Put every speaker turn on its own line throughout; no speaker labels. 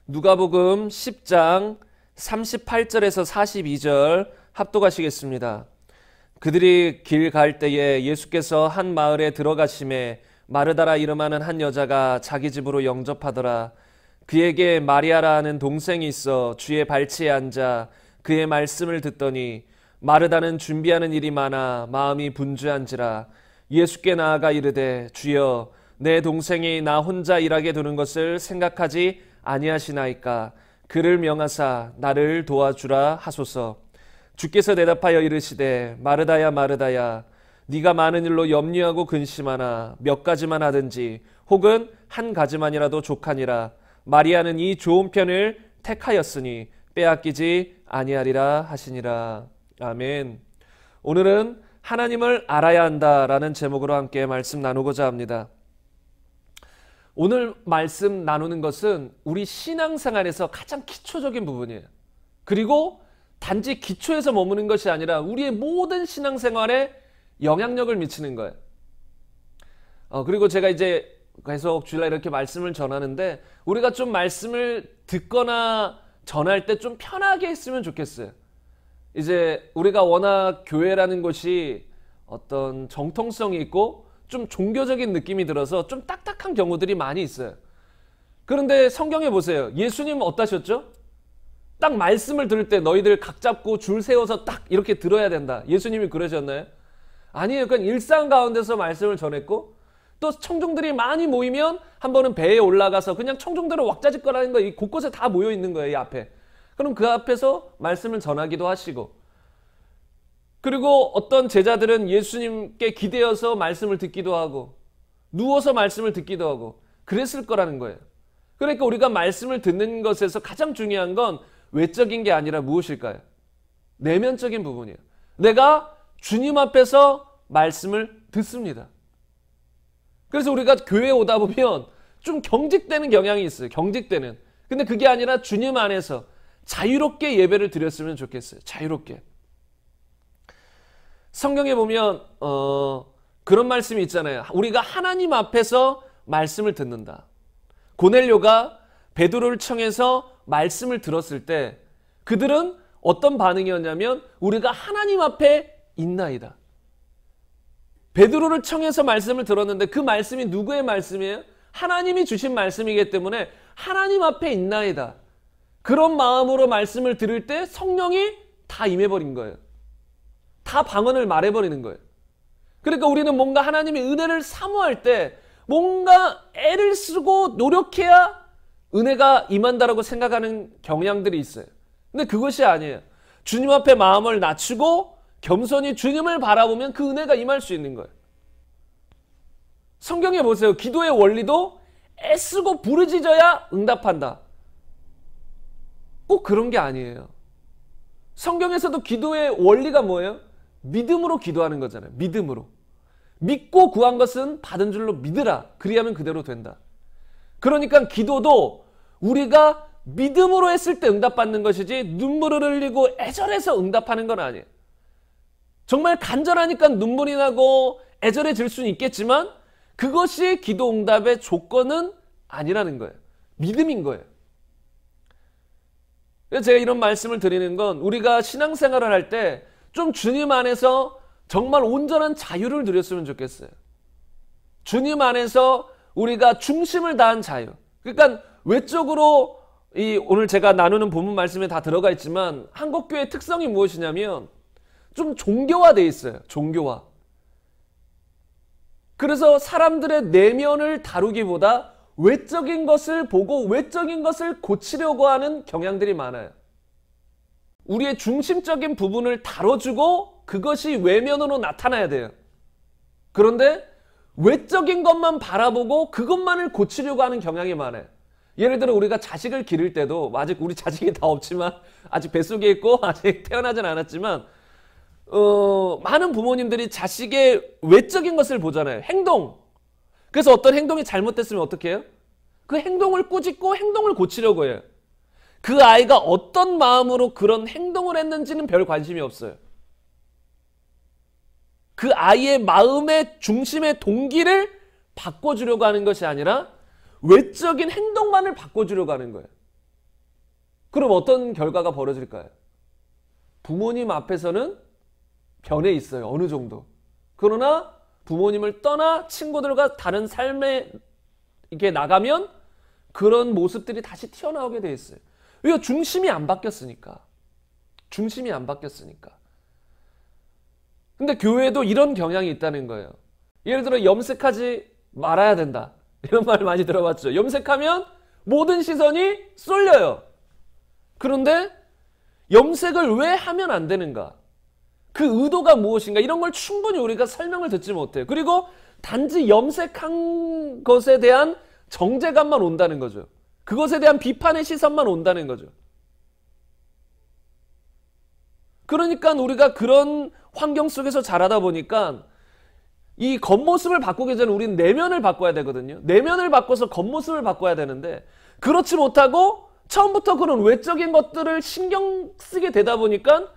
누가복음 10장 38절에서 42절 합독하시겠습니다. 그들이 길 갈 때에 예수께서 한 마을에 들어가심에 마르다라 이름하는 한 여자가 자기 집으로 영접하더라. 그에게 마리아라 하는 동생이 있어 주의 발치에 앉아 그의 말씀을 듣더니 마르다는 준비하는 일이 많아 마음이 분주한지라. 예수께 나아가 이르되 주여 내 동생이 나 혼자 일하게 두는 것을 생각하지 아니하시나이까. 그를 명하사 나를 도와주라 하소서. 주께서 대답하여 이르시되 마르다야 마르다야 네가 많은 일로 염려하고 근심하나 몇 가지만 하든지 혹은 한 가지만이라도 족하니라. 마리아는 이 좋은 편을 택하였으니 빼앗기지 아니하리라 하시니라. 아멘. 오늘은 하나님을 알아야 한다라는 제목으로 함께 말씀 나누고자 합니다. 오늘 말씀 나누는 것은 우리 신앙생활에서 가장 기초적인 부분이에요. 그리고 단지 기초에서 머무는 것이 아니라 우리의 모든 신앙생활에 영향력을 미치는 거예요. 그리고 제가 이제 계속 주일날 이렇게 말씀을 전하는데 우리가 좀 말씀을 듣거나 전할 때 좀 편하게 했으면 좋겠어요. 이제 우리가 워낙 교회라는 것이 어떤 정통성이 있고 좀 종교적인 느낌이 들어서 좀 딱딱한 경우들이 많이 있어요. 그런데 성경에 보세요. 예수님은 어떠셨죠? 딱 말씀을 들을 때 너희들 각 잡고 줄 세워서 딱 이렇게 들어야 된다. 예수님이 그러셨나요? 아니에요. 그냥 일상 가운데서 말씀을 전했고 또 청중들이 많이 모이면 한 번은 배에 올라가서 그냥 청중들을 왁자지껄하는 거 이 곳곳에 다 모여 있는 거예요. 이 앞에. 그럼 그 앞에서 말씀을 전하기도 하시고 그리고 어떤 제자들은 예수님께 기대어서 말씀을 듣기도 하고 누워서 말씀을 듣기도 하고 그랬을 거라는 거예요. 그러니까 우리가 말씀을 듣는 것에서 가장 중요한 건 외적인 게 아니라 무엇일까요? 내면적인 부분이에요. 내가 주님 앞에서 말씀을 듣습니다. 그래서 우리가 교회에 오다 보면 좀 경직되는 경향이 있어요. 경직되는. 근데 그게 아니라 주님 안에서 자유롭게 예배를 드렸으면 좋겠어요. 자유롭게. 성경에 보면 그런 말씀이 있잖아요. 우리가 하나님 앞에서 말씀을 듣는다. 고넬료가 베드로를 청해서 말씀을 들었을 때 그들은 어떤 반응이었냐면 우리가 하나님 앞에 있나이다. 베드로를 청해서 말씀을 들었는데 그 말씀이 누구의 말씀이에요? 하나님이 주신 말씀이기 때문에 하나님 앞에 있나이다. 그런 마음으로 말씀을 들을 때 성령이 다 임해버린 거예요. 다 방언을 말해버리는 거예요. 그러니까 우리는 뭔가 하나님의 은혜를 사모할 때 뭔가 애를 쓰고 노력해야 은혜가 임한다라고 생각하는 경향들이 있어요. 근데 그것이 아니에요. 주님 앞에 마음을 낮추고 겸손히 주님을 바라보면 그 은혜가 임할 수 있는 거예요. 성경에 보세요. 기도의 원리도 애쓰고 부르짖어야 응답한다. 꼭 그런 게 아니에요. 성경에서도 기도의 원리가 뭐예요? 믿음으로 기도하는 거잖아요. 믿음으로. 믿고 구한 것은 받은 줄로 믿으라. 그리하면 그대로 된다. 그러니까 기도도 우리가 믿음으로 했을 때 응답받는 것이지 눈물을 흘리고 애절해서 응답하는 건 아니에요. 정말 간절하니까 눈물이 나고 애절해질 수는 있겠지만 그것이 기도 응답의 조건은 아니라는 거예요. 믿음인 거예요. 그래서 제가 이런 말씀을 드리는 건 우리가 신앙생활을 할 때 좀 주님 안에서 정말 온전한 자유를 누렸으면 좋겠어요. 주님 안에서 우리가 중심을 다한 자유. 그러니까 외적으로 오늘 제가 나누는 본문 말씀에 다 들어가 있지만 한국교회의 특성이 무엇이냐면 좀 종교화되어 있어요. 종교화. 그래서 사람들의 내면을 다루기보다 외적인 것을 보고 외적인 것을 고치려고 하는 경향들이 많아요. 우리의 중심적인 부분을 다뤄주고 그것이 외면으로 나타나야 돼요. 그런데 외적인 것만 바라보고 그것만을 고치려고 하는 경향이 많아요. 예를 들어 우리가 자식을 기를 때도 아직 우리 자식이 다 없지만 아직 뱃속에 있고 아직 태어나진 않았지만 많은 부모님들이 자식의 외적인 것을 보잖아요. 행동. 그래서 어떤 행동이 잘못됐으면 어떻게 해요? 그 행동을 꾸짖고 행동을 고치려고 해요. 그 아이가 어떤 마음으로 그런 행동을 했는지는 별 관심이 없어요. 그 아이의 마음의 중심의 동기를 바꿔주려고 하는 것이 아니라 외적인 행동만을 바꿔주려고 하는 거예요. 그럼 어떤 결과가 벌어질까요? 부모님 앞에서는 변해 있어요. 어느 정도. 그러나 부모님을 떠나 친구들과 다른 삶에 이렇게 나가면 그런 모습들이 다시 튀어나오게 돼 있어요. 왜? 중심이 안 바뀌었으니까. 중심이 안 바뀌었으니까. 근데 교회도 이런 경향이 있다는 거예요. 예를 들어 염색하지 말아야 된다. 이런 말 많이 들어봤죠. 염색하면 모든 시선이 쏠려요. 그런데 염색을 왜 하면 안 되는가? 그 의도가 무엇인가? 이런 걸 충분히 우리가 설명을 듣지 못해요. 그리고 단지 염색한 것에 대한 정죄감만 온다는 거죠. 그것에 대한 비판의 시선만 온다는 거죠. 그러니까 우리가 그런 환경 속에서 자라다 보니까 이 겉모습을 바꾸기 전에 우리는 내면을 바꿔야 되거든요. 내면을 바꿔서 겉모습을 바꿔야 되는데 그렇지 못하고 처음부터 그런 외적인 것들을 신경 쓰게 되다 보니까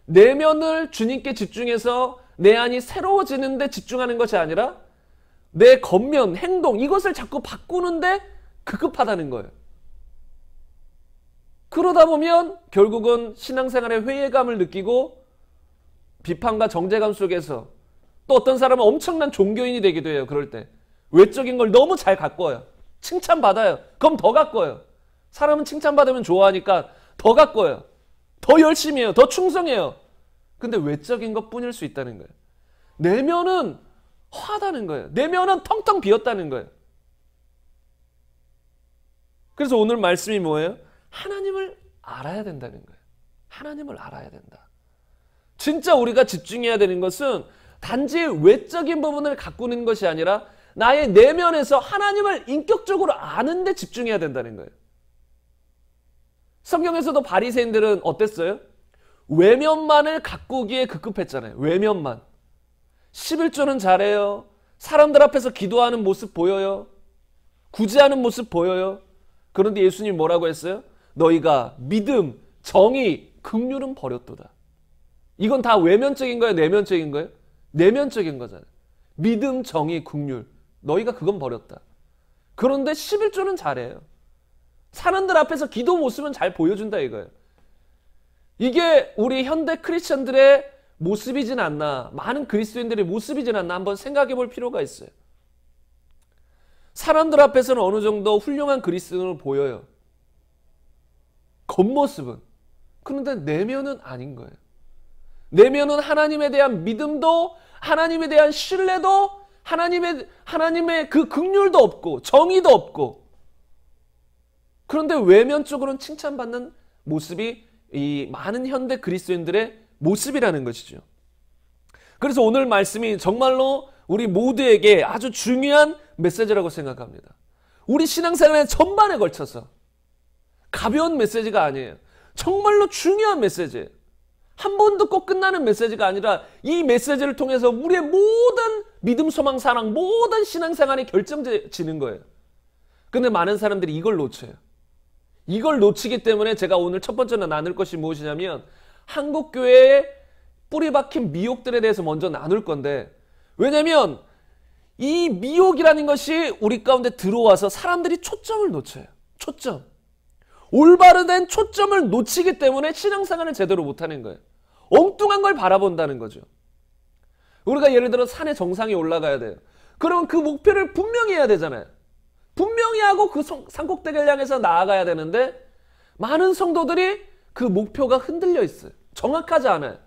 내면을 주님께 집중해서 내 안이 새로워지는 데 집중하는 것이 아니라 내 겉면, 행동 이것을 자꾸 바꾸는데 급급하다는 거예요. 그러다 보면 결국은 신앙생활의 회의감을 느끼고 비판과 정죄감 속에서 또 어떤 사람은 엄청난 종교인이 되기도 해요. 그럴 때 외적인 걸 너무 잘 가꿔요. 칭찬받아요. 그럼 더 가꿔요. 사람은 칭찬받으면 좋아하니까 더 가꿔요. 더 열심히 해요. 더 충성해요. 근데 외적인 것뿐일 수 있다는 거예요. 내면은 허하다는 거예요. 내면은 텅텅 비었다는 거예요. 그래서 오늘 말씀이 뭐예요? 하나님을 알아야 된다는 거예요. 하나님을 알아야 된다. 진짜 우리가 집중해야 되는 것은 단지 외적인 부분을 가꾸는 것이 아니라 나의 내면에서 하나님을 인격적으로 아는 데 집중해야 된다는 거예요. 성경에서도 바리새인들은 어땠어요? 외면만을 가꾸기에 급급했잖아요. 외면만. 11조는 잘해요. 사람들 앞에서 기도하는 모습 보여요. 구제하는 모습 보여요. 그런데 예수님이 뭐라고 했어요? 너희가 믿음, 정의, 긍휼은 버렸도다. 이건 다 외면적인 거예요? 내면적인 거예요? 내면적인 거잖아요. 믿음, 정의, 긍휼. 너희가 그건 버렸다. 그런데 11조는 잘해요. 사람들 앞에서 기도 모습은 잘 보여준다 이거예요. 이게 우리 현대 크리스천들의 모습이진 않나, 많은 그리스도인들의 모습이진 않나 한번 생각해 볼 필요가 있어요. 사람들 앞에서는 어느 정도 훌륭한 그리스도인으로 보여요. 겉모습은. 그런데 내면은 아닌 거예요. 내면은 하나님에 대한 믿음도, 하나님에 대한 신뢰도, 하나님의 그 긍휼도 없고 정의도 없고, 그런데 외면적으로는 칭찬받는 모습이 이 많은 현대 그리스도인들의 모습이라는 것이죠. 그래서 오늘 말씀이 정말로 우리 모두에게 아주 중요한 메시지라고 생각합니다. 우리 신앙생활의 전반에 걸쳐서 가벼운 메시지가 아니에요. 정말로 중요한 메시지예요. 한 번 듣고 끝나는 메시지가 아니라 이 메시지를 통해서 우리의 모든 믿음, 소망, 사랑, 모든 신앙생활이 결정지는 거예요. 근데 많은 사람들이 이걸 놓쳐요. 이걸 놓치기 때문에 제가 오늘 첫 번째로 나눌 것이 무엇이냐면 한국교회에 뿌리 박힌 미혹들에 대해서 먼저 나눌 건데, 왜냐면 이 미혹이라는 것이 우리 가운데 들어와서 사람들이 초점을 놓쳐요. 초점. 올바른 초점을 놓치기 때문에 신앙생활을 제대로 못하는 거예요. 엉뚱한 걸 바라본다는 거죠. 우리가 예를 들어 산의 정상에 올라가야 돼요. 그러면 그 목표를 분명히 해야 되잖아요. 분명히 하고 그 산꼭대기를 향해서 나아가야 되는데 많은 성도들이 그 목표가 흔들려 있어요. 정확하지 않아요.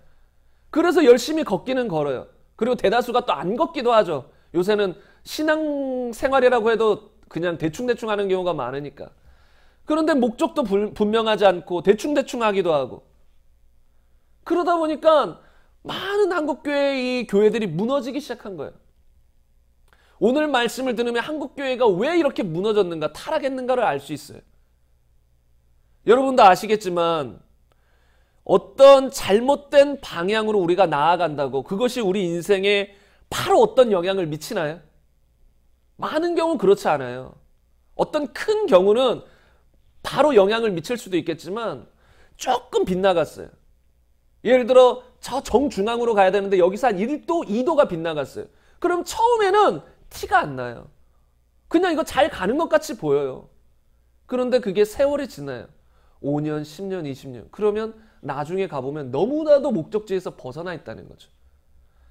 그래서 열심히 걷기는 걸어요. 그리고 대다수가 또 안 걷기도 하죠. 요새는 신앙생활이라고 해도 그냥 대충대충 하는 경우가 많으니까. 그런데 목적도 분명하지 않고 대충대충 하기도 하고, 그러다 보니까 많은 한국교회의 이 교회들이 무너지기 시작한 거예요. 오늘 말씀을 들으면 한국교회가 왜 이렇게 무너졌는가, 타락했는가를 알 수 있어요. 여러분도 아시겠지만 어떤 잘못된 방향으로 우리가 나아간다고 그것이 우리 인생에 바로 어떤 영향을 미치나요? 많은 경우 그렇지 않아요. 어떤 큰 경우는 바로 영향을 미칠 수도 있겠지만 조금 빗나갔어요. 예를 들어 저 정중앙으로 가야 되는데 여기서 한 1도, 2도가 빗나갔어요. 그럼 처음에는 티가 안 나요. 그냥 이거 잘 가는 것 같이 보여요. 그런데 그게 세월이 지나요. 5년, 10년, 20년. 그러면 나중에 가보면 너무나도 목적지에서 벗어나 있다는 거죠.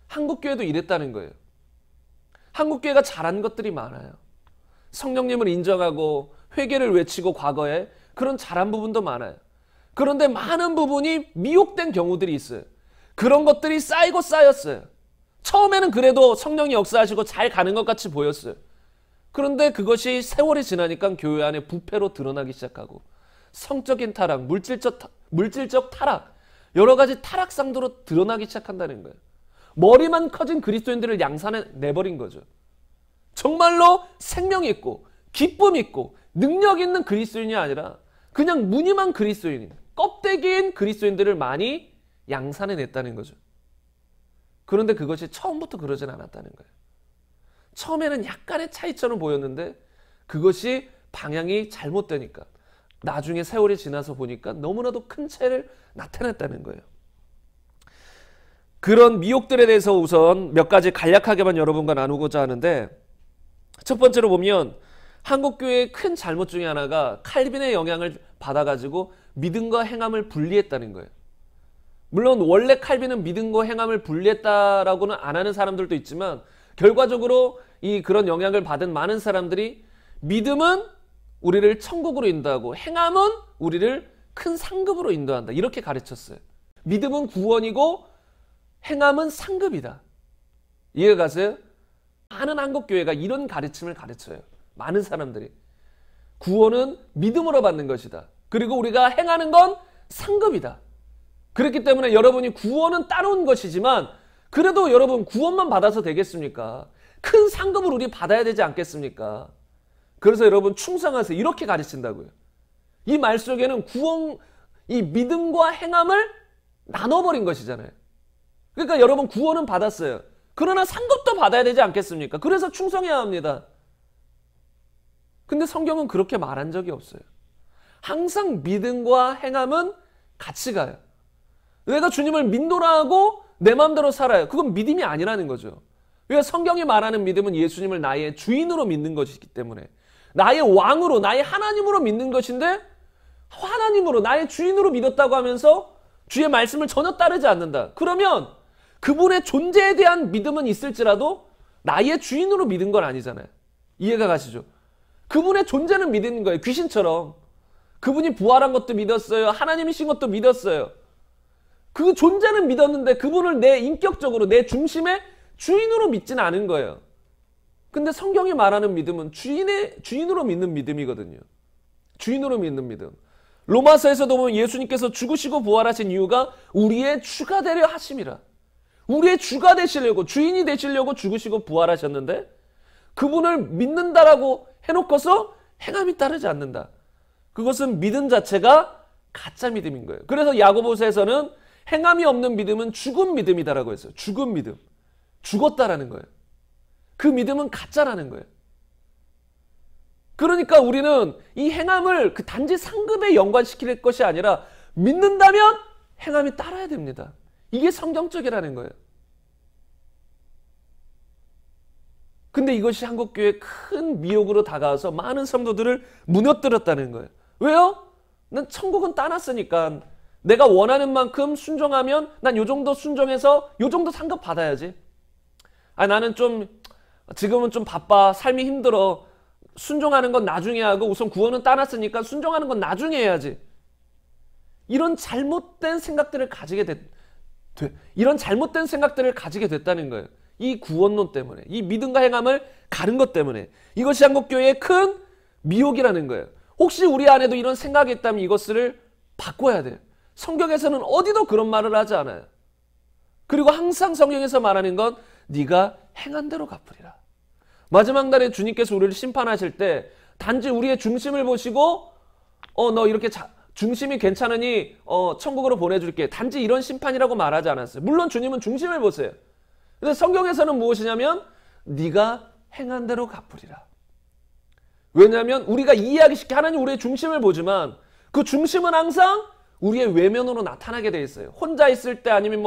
한국교회도 이랬다는 거예요. 한국교회가 잘한 것들이 많아요. 성령님을 인정하고 회개를 외치고 과거에 그런 잘한 부분도 많아요. 그런데 많은 부분이 미혹된 경우들이 있어요. 그런 것들이 쌓이고 쌓였어요. 처음에는 그래도 성령이 역사하시고 잘 가는 것 같이 보였어요. 그런데 그것이 세월이 지나니까 교회 안에 부패로 드러나기 시작하고 성적인 타락, 물질적 타락, 여러 가지 타락상도로 드러나기 시작한다는 거예요. 머리만 커진 그리스도인들을 양산해 내버린 거죠. 정말로 생명 있고 기쁨 있고 능력 있는 그리스도인이 아니라 그냥 무늬만 그리스도인, 껍데기인 그리스도인들을 많이 양산해 냈다는 거죠. 그런데 그것이 처음부터 그러진 않았다는 거예요. 처음에는 약간의 차이처럼 보였는데 그것이 방향이 잘못되니까 나중에 세월이 지나서 보니까 너무나도 큰 차이를 나타냈다는 거예요. 그런 미혹들에 대해서 우선 몇 가지 간략하게만 여러분과 나누고자 하는데, 첫 번째로 보면 한국교회의 큰 잘못 중에 하나가 칼빈의 영향을 받아가지고 믿음과 행함을 분리했다는 거예요. 물론 원래 칼빈은 믿음과 행함을 분리했다라고는 안 하는 사람들도 있지만 결과적으로 그런 영향을 받은 많은 사람들이 믿음은 우리를 천국으로 인도하고 행함은 우리를 큰 상급으로 인도한다, 이렇게 가르쳤어요. 믿음은 구원이고 행함은 상급이다. 이해가 가세요? 많은 한국교회가 이런 가르침을 가르쳐요. 많은 사람들이. 구원은 믿음으로 받는 것이다. 그리고 우리가 행하는 건 상급이다. 그렇기 때문에 여러분이 구원은 따놓은 것이지만 그래도 여러분 구원만 받아서 되겠습니까? 큰 상급을 우리 받아야 되지 않겠습니까? 그래서 여러분 충성하세요, 이렇게 가르친다고요. 이 말 속에는 이 믿음과 행함을 나눠버린 것이잖아요. 그러니까 여러분 구원은 받았어요. 그러나 상급도 받아야 되지 않겠습니까? 그래서 충성해야 합니다. 근데 성경은 그렇게 말한 적이 없어요. 항상 믿음과 행함은 같이 가요. 내가 주님을 믿노라 하고 내 마음대로 살아요. 그건 믿음이 아니라는 거죠. 그러니까 성경이 말하는 믿음은 예수님을 나의 주인으로 믿는 것이기 때문에, 나의 왕으로, 나의 하나님으로 믿는 것인데, 하나님으로 나의 주인으로 믿었다고 하면서 주의 말씀을 전혀 따르지 않는다. 그러면 그분의 존재에 대한 믿음은 있을지라도 나의 주인으로 믿은 건 아니잖아요. 이해가 가시죠? 그분의 존재는 믿는 거예요. 귀신처럼. 그분이 부활한 것도 믿었어요. 하나님이신 것도 믿었어요. 그 존재는 믿었는데 그분을 내 인격적으로, 내 중심의 주인으로 믿지는 않은 거예요. 근데 성경이 말하는 믿음은 주인으로 믿는 믿음이거든요. 주인으로 믿는 믿음. 로마서에서도 보면 예수님께서 죽으시고 부활하신 이유가 우리의 주가 되려 하심이라. 우리의 주가 되시려고, 주인이 되시려고 죽으시고 부활하셨는데 그분을 믿는다라고 해놓고서 행함이 따르지 않는다. 그것은 믿음 자체가 가짜 믿음인 거예요. 그래서 야고보서에서는 행함이 없는 믿음은 죽은 믿음이다라고 했어요. 죽은 믿음. 죽었다라는 거예요. 그 믿음은 가짜라는 거예요. 그러니까 우리는 이 행함을 단지 상급에 연관시킬 것이 아니라 믿는다면 행함이 따라야 됩니다. 이게 성경적이라는 거예요. 근데 이것이 한국교회에 큰 미혹으로 다가와서 많은 성도들을 무너뜨렸다는 거예요. 왜요? 난 천국은 따놨으니까 내가 원하는 만큼 순종하면 난 요 정도 순종해서 요 정도 상급 받아야지. 나는 지금은 좀 바빠, 삶이 힘들어, 순종하는 건 나중에 하고 우선 구원은 따놨으니까 순종하는 건 나중에 해야지. 이런 잘못된 생각들을 가지게 됐다는 거예요. 이 구원론 때문에, 이 믿음과 행함을 가른 것 때문에. 이것이 한국교회의 큰 미혹이라는 거예요. 혹시 우리 안에도 이런 생각이 있다면 이것을 바꿔야 돼요. 성경에서는 어디도 그런 말을 하지 않아요. 그리고 항상 성경에서 말하는 건 네가 행한 대로 갚으리라. 마지막 날에 주님께서 우리를 심판하실 때 단지 우리의 중심을 보시고 너 이렇게 중심이 괜찮으니 천국으로 보내줄게, 단지 이런 심판이라고 말하지 않았어요. 물론 주님은 중심을 보세요. 근데 성경에서는 무엇이냐면 네가 행한 대로 갚으리라. 왜냐하면 우리가 이해하기 쉽게 하나님 우리의 중심을 보지만 그 중심은 항상 우리의 외면으로 나타나게 돼 있어요. 혼자 있을 때 아니면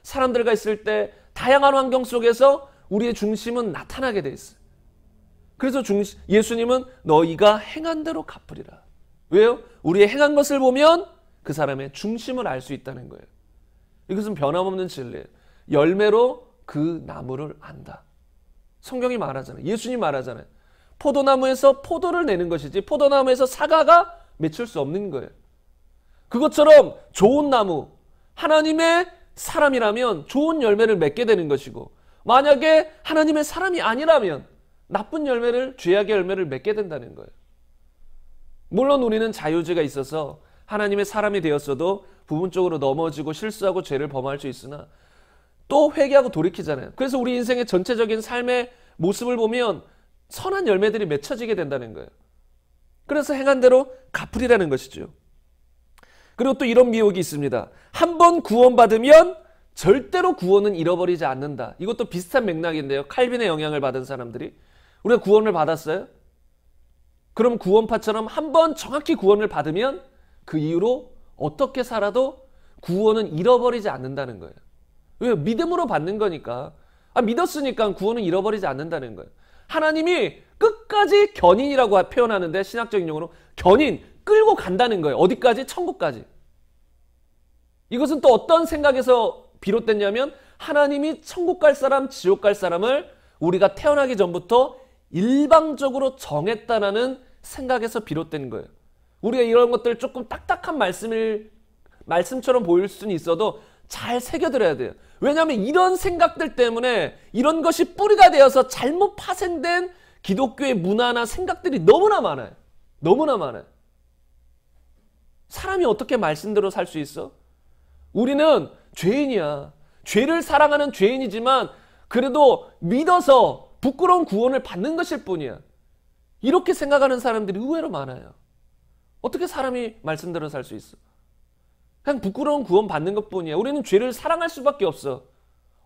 사람들과 있을 때 다양한 환경 속에서 우리의 중심은 나타나게 돼 있어요. 그래서 예수님은 너희가 행한 대로 갚으리라. 왜요? 우리의 행한 것을 보면 그 사람의 중심을 알 수 있다는 거예요. 이것은 변함없는 진리예요. 열매로 그 나무를 안다. 성경이 말하잖아요. 예수님 말하잖아요. 포도나무에서 포도를 내는 것이지 포도나무에서 사과가 맺힐 수 없는 거예요. 그것처럼 좋은 나무, 하나님의 사람이라면 좋은 열매를 맺게 되는 것이고, 만약에 하나님의 사람이 아니라면 나쁜 열매를, 죄악의 열매를 맺게 된다는 거예요. 물론 우리는 자유지가 있어서 하나님의 사람이 되었어도 부분적으로 넘어지고 실수하고 죄를 범할 수 있으나 또 회개하고 돌이키잖아요. 그래서 우리 인생의 전체적인 삶의 모습을 보면 선한 열매들이 맺혀지게 된다는 거예요. 그래서 행한 대로 갚으리라는 것이죠. 그리고 또 이런 미혹이 있습니다. 한 번 구원받으면 절대로 구원은 잃어버리지 않는다. 이것도 비슷한 맥락인데요. 칼빈의 영향을 받은 사람들이, 우리가 구원을 받았어요? 그럼 구원파처럼 한 번 정확히 구원을 받으면 그 이후로 어떻게 살아도 구원은 잃어버리지 않는다는 거예요. 왜요? 믿음으로 받는 거니까. 믿었으니까 구원은 잃어버리지 않는다는 거예요. 하나님이 끝까지 견인이라고 표현하는데, 신학적인 용어로 견인, 끌고 간다는 거예요. 어디까지? 천국까지. 이것은 또 어떤 생각에서 비롯됐냐면, 하나님이 천국 갈 사람, 지옥 갈 사람을 우리가 태어나기 전부터 일방적으로 정했다라는 생각에서 비롯된 거예요. 우리가 이런 것들 조금 딱딱한 말씀처럼 보일 수는 있어도 잘 새겨들어야 돼요. 왜냐하면 이런 생각들 때문에 이런 것이 뿌리가 되어서 잘못 파생된 기독교의 문화나 생각들이 너무나 많아요. 너무나 많아요. 사람이 어떻게 말씀대로 살 수 있어? 우리는 죄인이야. 죄를 사랑하는 죄인이지만 그래도 믿어서 부끄러운 구원을 받는 것일 뿐이야. 이렇게 생각하는 사람들이 의외로 많아요. 어떻게 사람이 말씀대로 살 수 있어? 그냥 부끄러운 구원 받는 것뿐이야. 우리는 죄를 사랑할 수밖에 없어.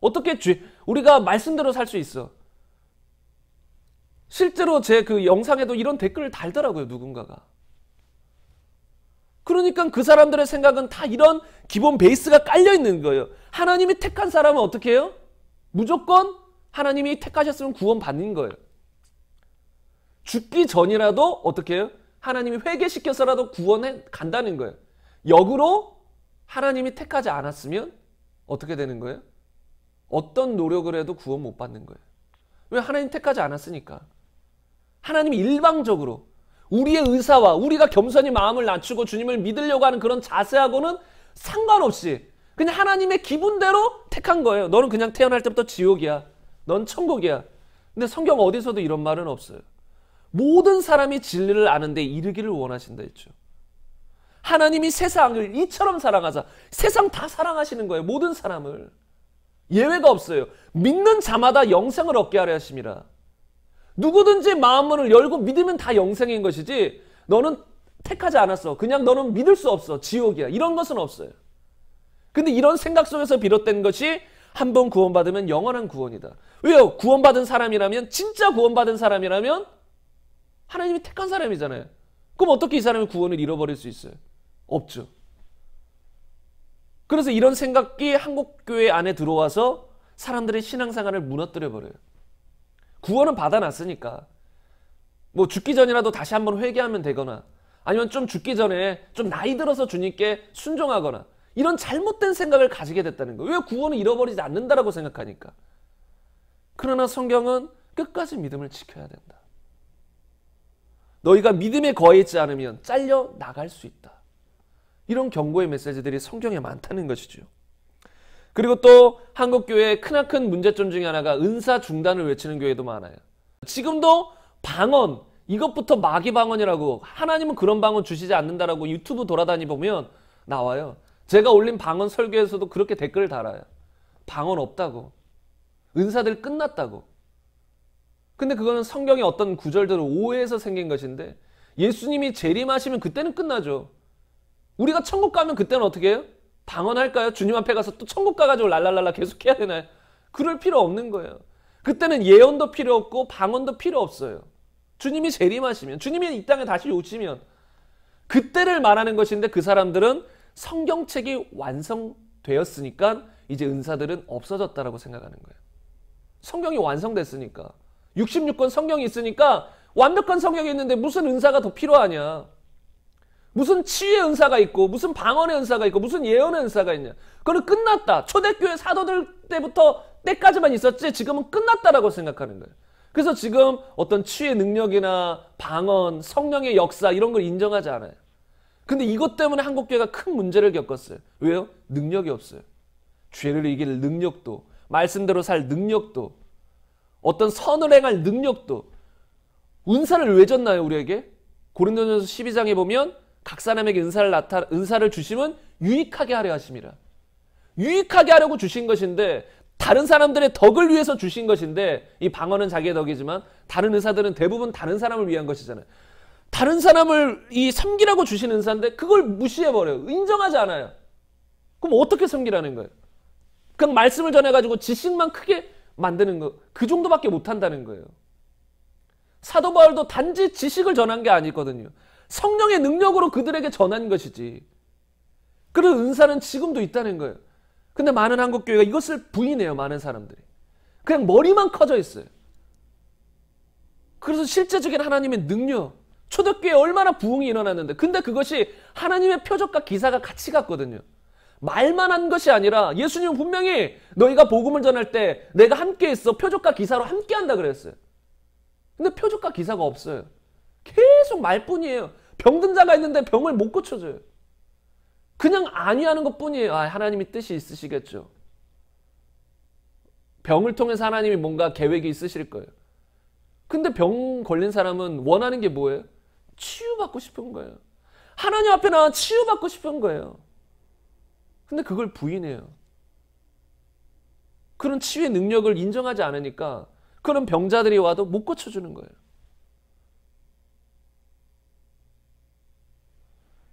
어떻게 우리가 말씀대로 살 수 있어? 실제로 제 그 영상에도 이런 댓글을 달더라고요, 누군가가. 그러니까 그 사람들의 생각은 다 이런 기본 베이스가 깔려 있는 거예요. 하나님이 택한 사람은 어떻게 해요? 무조건 하나님이 택하셨으면 구원 받는 거예요. 죽기 전이라도 어떻게 해요? 하나님이 회개시켜서라도 구원해 간다는 거예요. 역으로 하나님이 택하지 않았으면 어떻게 되는 거예요? 어떤 노력을 해도 구원 못 받는 거예요. 왜? 하나님 택하지 않았으니까. 하나님이 일방적으로 우리의 의사와 우리가 겸손히 마음을 낮추고 주님을 믿으려고 하는 그런 자세하고는 상관없이 그냥 하나님의 기분대로 택한 거예요. 너는 그냥 태어날 때부터 지옥이야. 넌 천국이야. 근데 성경 어디서도 이런 말은 없어요. 모든 사람이 진리를 아는데 이르기를 원하신다 했죠. 하나님이 세상을 이처럼 사랑하사 세상 다 사랑하시는 거예요. 모든 사람을. 예외가 없어요. 믿는 자마다 영생을 얻게 하려 하심이라. 누구든지 마음문을 열고 믿으면 다 영생인 것이지 너는 택하지 않았어. 그냥 너는 믿을 수 없어. 지옥이야. 이런 것은 없어요. 근데 이런 생각 속에서 비롯된 것이 한 번 구원받으면 영원한 구원이다. 왜요? 구원받은 사람이라면, 진짜 구원받은 사람이라면 하나님이 택한 사람이잖아요. 그럼 어떻게 이 사람이 구원을 잃어버릴 수 있어요? 없죠. 그래서 이런 생각이 한국교회 안에 들어와서 사람들의 신앙생활을 무너뜨려버려요. 구원은 받아놨으니까 뭐 죽기 전이라도 다시 한번 회개하면 되거나 아니면 좀 죽기 전에 좀 나이 들어서 주님께 순종하거나 이런 잘못된 생각을 가지게 됐다는 거예요. 왜? 구원을 잃어버리지 않는다라고 생각하니까. 그러나 성경은 끝까지 믿음을 지켜야 된다. 너희가 믿음에 거해있지 않으면 잘려 나갈 수 있다. 이런 경고의 메시지들이 성경에 많다는 것이죠. 그리고 또 한국교회의 크나큰 문제점 중에 하나가 은사 중단을 외치는 교회도 많아요. 지금도 방언, 이것부터 마귀 방언이라고, 하나님은 그런 방언 주시지 않는다라고 유튜브 돌아다니 보면 나와요. 제가 올린 방언 설교에서도 그렇게 댓글을 달아요. 방언 없다고. 은사들 끝났다고. 근데 그거는 성경의 어떤 구절들을 오해해서 생긴 것인데 예수님이 재림하시면 그때는 끝나죠. 우리가 천국 가면 그때는 어떻게 해요? 방언할까요? 주님 앞에 가서 또 천국 가가지고 랄랄랄라 계속 해야 되나요? 그럴 필요 없는 거예요. 그때는 예언도 필요 없고 방언도 필요 없어요. 주님이 재림하시면, 주님이 이 땅에 다시 오시면 그때를 말하는 것인데 그 사람들은 성경책이 완성되었으니까 이제 은사들은 없어졌다라고 생각하는 거예요. 성경이 완성됐으니까. 66권 성경이 있으니까 완벽한 성경이 있는데 무슨 은사가 더 필요하냐. 무슨 치유의 은사가 있고 무슨 방언의 은사가 있고 무슨 예언의 은사가 있냐. 그건 끝났다. 초대교회 사도들 때까지만 있었지 지금은 끝났다라고 생각하는 거예요. 그래서 지금 어떤 치유의 능력이나 방언, 성령의 역사 이런 걸 인정하지 않아요. 근데 이것 때문에 한국교회가 큰 문제를 겪었어요. 왜요? 능력이 없어요. 죄를 이길 능력도, 말씀대로 살 능력도, 어떤 선을 행할 능력도. 은사를 왜 줬나요, 우리에게? 고린도전서 12장에 보면 각 사람에게 은사를 주심은 유익하게 하려 하심이라. 유익하게 하려고 주신 것인데, 다른 사람들의 덕을 위해서 주신 것인데, 이 방언은 자기의 덕이지만 다른 은사들은 대부분 다른 사람을 위한 것이잖아요. 다른 사람을 섬기라고 주신 은사인데 그걸 무시해버려요. 인정하지 않아요. 그럼 어떻게 섬기라는 거예요? 그냥 말씀을 전해가지고 지식만 크게 만드는 거, 그 정도밖에 못한다는 거예요. 사도 바울도 단지 지식을 전한 게 아니거든요. 성령의 능력으로 그들에게 전한 것이지. 그런 은사는 지금도 있다는 거예요. 근데 많은 한국교회가 이것을 부인해요. 많은 사람들이. 그냥 머리만 커져 있어요. 그래서 실제적인 하나님의 능력, 초대교회에 얼마나 부흥이 일어났는데, 근데 그것이 하나님의 표적과 기사가 같이 갔거든요. 말만 한 것이 아니라 예수님은 분명히 너희가 복음을 전할 때 내가 함께 있어 표적과 기사로 함께 한다 그랬어요. 근데 표적과 기사가 없어요. 계속 말뿐이에요. 병든 자가 있는데 병을 못 고쳐줘요. 그냥 안위하는 것뿐이에요. 아, 하나님이 뜻이 있으시겠죠. 병을 통해서 하나님이 뭔가 계획이 있으실 거예요. 근데 병 걸린 사람은 원하는 게 뭐예요? 치유받고 싶은 거예요. 하나님 앞에 나와 치유받고 싶은 거예요. 근데 그걸 부인해요. 그런 치유의 능력을 인정하지 않으니까 그런 병자들이 와도 못 고쳐주는 거예요.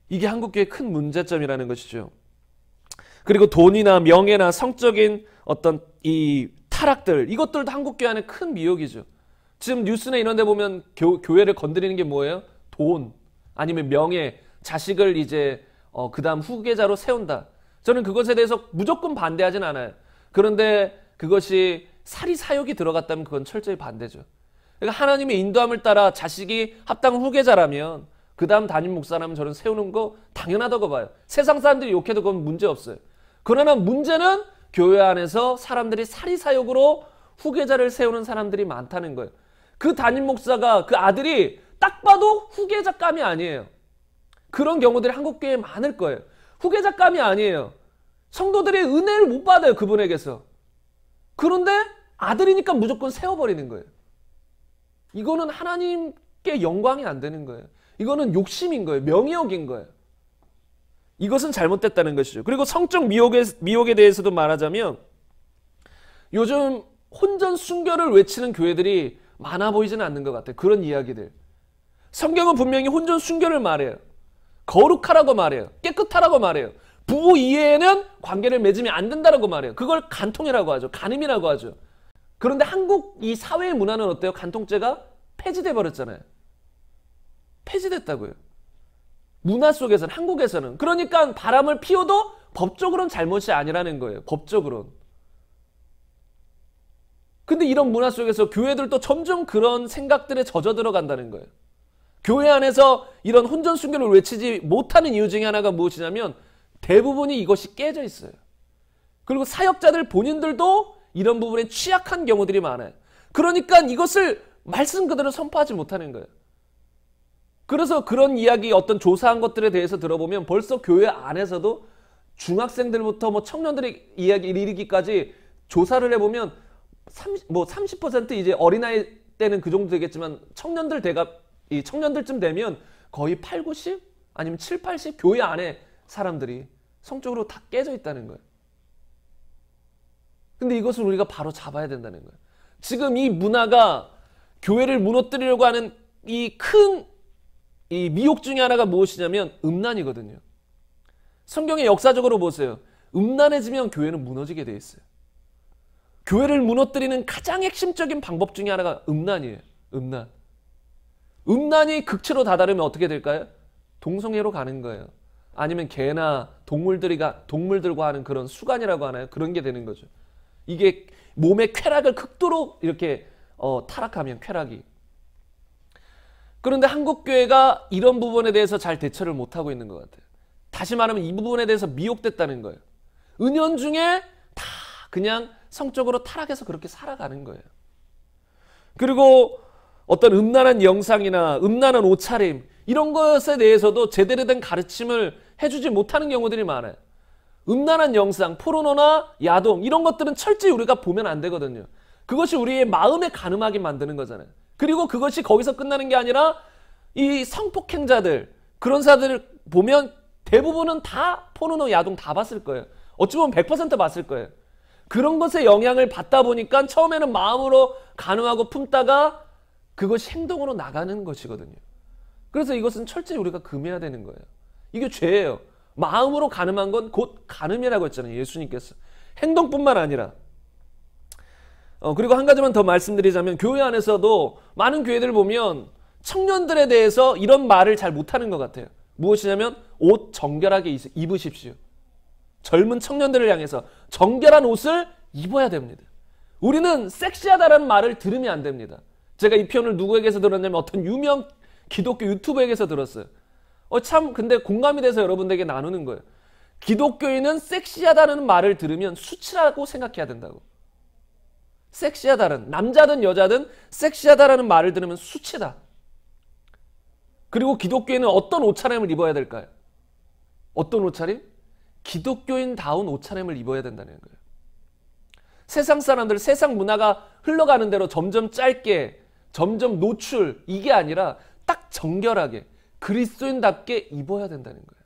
이게 한국교회의 큰 문제점이라는 것이죠. 그리고 돈이나 명예나 성적인 어떤 이 타락들, 이것들도 한국교회 안에 큰 미혹이죠. 지금 뉴스나 이런 데 보면 교회를 건드리는 게 뭐예요? 돈, 아니면 명예, 자식을 이제 그 다음 후계자로 세운다. 저는 그것에 대해서 무조건 반대하진 않아요. 그런데 그것이 사리사욕이 들어갔다면 그건 철저히 반대죠. 그러니까 하나님의 인도함을 따라 자식이 합당한 후계자라면 그 다음 담임 목사라면 저는 세우는 거 당연하다고 봐요. 세상 사람들이 욕해도 그건 문제없어요. 그러나 문제는 교회 안에서 사람들이 사리사욕으로 후계자를 세우는 사람들이 많다는 거예요. 그 담임 목사가 그 아들이 딱 봐도 후계자감이 아니에요. 그런 경우들이 한국교회에 많을 거예요. 후계자감이 아니에요. 성도들이 은혜를 못 받아요. 그분에게서. 그런데 아들이니까 무조건 세워버리는 거예요. 이거는 하나님께 영광이 안 되는 거예요. 이거는 욕심인 거예요. 명예욕인 거예요. 이것은 잘못됐다는 것이죠. 그리고 성적 미혹에 대해서도 말하자면 요즘 혼전 순결을 외치는 교회들이 많아 보이지는 않는 것 같아요. 그런 이야기들. 성경은 분명히 혼전 순결을 말해요. 거룩하라고 말해요. 깨끗하라고 말해요. 부부 이외에는 관계를 맺으면 안 된다라고 말해요. 그걸 간통이라고 하죠. 간음이라고 하죠. 그런데 한국 이 사회의 문화는 어때요? 간통죄가 폐지돼 버렸잖아요. 폐지됐다고요. 문화 속에서는, 한국에서는. 그러니까 바람을 피워도 법적으로는 잘못이 아니라는 거예요. 법적으로는. 근데 이런 문화 속에서 교회들도 점점 그런 생각들에 젖어 들어간다는 거예요. 교회 안에서 이런 혼전 순결을 외치지 못하는 이유 중에 하나가 무엇이냐면 대부분이 이것이 깨져 있어요. 그리고 사역자들 본인들도 이런 부분에 취약한 경우들이 많아요. 그러니까 이것을 말씀 그대로 선포하지 못하는 거예요. 그래서 그런 이야기, 어떤 조사한 것들에 대해서 들어보면 벌써 교회 안에서도 중학생들부터 뭐 청년들의 이야기를 이르기까지 조사를 해보면 30% 이제 어린아이 때는 그 정도 되겠지만 청년들쯤 되면 거의 8, 90 아니면 7, 80 교회 안에 사람들이 성적으로 다 깨져 있다는 거예요. 근데 이것을 우리가 바로 잡아야 된다는 거예요. 지금 이 문화가 교회를 무너뜨리려고 하는 이 큰 미혹 중에 하나가 무엇이냐면 음란이거든요. 성경의 역사적으로 보세요. 음란해지면 교회는 무너지게 돼 있어요. 교회를 무너뜨리는 가장 핵심적인 방법 중에 하나가 음란이에요. 음란. 음란이 극치로 다다르면 어떻게 될까요? 동성애로 가는 거예요. 아니면 개나 동물들과 하는 그런 수간이라고 하나요? 그런 게 되는 거죠. 이게 몸의 쾌락을 극도로 이렇게 타락하면 쾌락이. 그런데 한국교회가 이런 부분에 대해서 잘 대처를 못하고 있는 것 같아요. 다시 말하면 이 부분에 대해서 미혹됐다는 거예요. 은연중에 다 그냥 성적으로 타락해서 그렇게 살아가는 거예요. 그리고 어떤 음란한 영상이나 음란한 옷차림 이런 것에 대해서도 제대로 된 가르침을 해주지 못하는 경우들이 많아요. 음란한 영상, 포르노나 야동 이런 것들은 철저히 우리가 보면 안 되거든요. 그것이 우리의 마음에 가늠하게 만드는 거잖아요. 그리고 그것이 거기서 끝나는 게 아니라 이 성폭행자들 그런 사람들을 보면 대부분은 다 포르노, 야동 다 봤을 거예요. 어찌 보면 100% 봤을 거예요. 그런 것에 영향을 받다 보니까 처음에는 마음으로 가늠하고 품다가 그것이 행동으로 나가는 것이거든요. 그래서 이것은 철저히 우리가 금해야 되는 거예요. 이게 죄예요. 마음으로 가늠한 건 곧 가늠이라고 했잖아요. 예수님께서. 행동뿐만 아니라. 그리고 한 가지만 더 말씀드리자면 교회 안에서도 많은 교회들 보면 청년들에 대해서 이런 말을 잘 못하는 것 같아요. 무엇이냐면 옷 정결하게 입으십시오. 젊은 청년들을 향해서 정결한 옷을 입어야 됩니다. 우리는 섹시하다라는 말을 들으면 안 됩니다. 제가 이 표현을 누구에게서 들었냐면 어떤 유명 기독교 유튜버에게서 들었어요. 참 근데 공감이 돼서 여러분들에게 나누는 거예요. 기독교인은 섹시하다는 말을 들으면 수치라고 생각해야 된다고. 섹시하다는 남자든 여자든 섹시하다라는 말을 들으면 수치다. 그리고 기독교인은 어떤 옷차림을 입어야 될까요? 어떤 옷차림? 기독교인다운 옷차림을 입어야 된다는 거예요. 세상 사람들, 세상 문화가 흘러가는 대로 점점 짧게, 점점 노출 이게 아니라 딱 정결하게 그리스도인답게 입어야 된다는 거예요.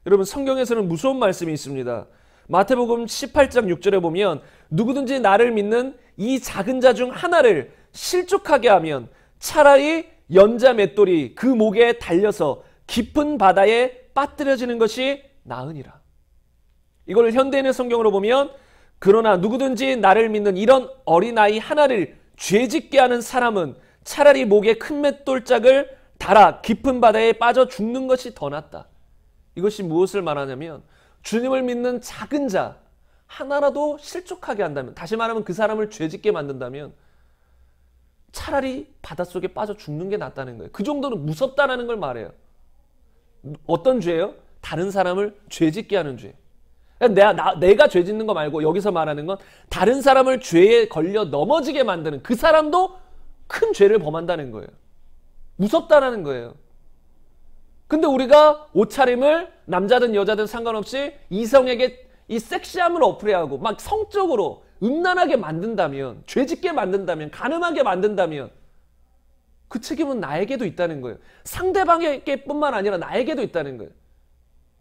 여러분 성경에서는 무서운 말씀이 있습니다. 마태복음 18장 6절에 보면 누구든지 나를 믿는 이 작은 자 중 하나를 실족하게 하면 차라리 연자 맷돌이 그 목에 달려서 깊은 바다에 빠뜨려지는 것이 나으니라. 이걸 현대인의 성경으로 보면 그러나 누구든지 나를 믿는 이런 어린아이 하나를 죄짓게 하는 사람은 차라리 목에 큰 맷돌짝을 달아 깊은 바다에 빠져 죽는 것이 더 낫다. 이것이 무엇을 말하냐면 주님을 믿는 작은 자 하나라도 실족하게 한다면, 다시 말하면 그 사람을 죄짓게 만든다면 차라리 바닷속에 빠져 죽는 게 낫다는 거예요. 그 정도는 무섭다는 걸 말해요. 어떤 죄예요? 다른 사람을 죄짓게 하는 죄. 내가 죄짓는 거 말고 여기서 말하는 건 다른 사람을 죄에 걸려 넘어지게 만드는 그 사람도 큰 죄를 범한다는 거예요. 무섭다라는 거예요. 근데 우리가 옷차림을 남자든 여자든 상관없이 이성에게 이 섹시함을 어플하고 막 성적으로 음란하게 만든다면, 죄짓게 만든다면, 가늠하게 만든다면 그 책임은 나에게도 있다는 거예요. 상대방에게 뿐만 아니라 나에게도 있다는 거예요.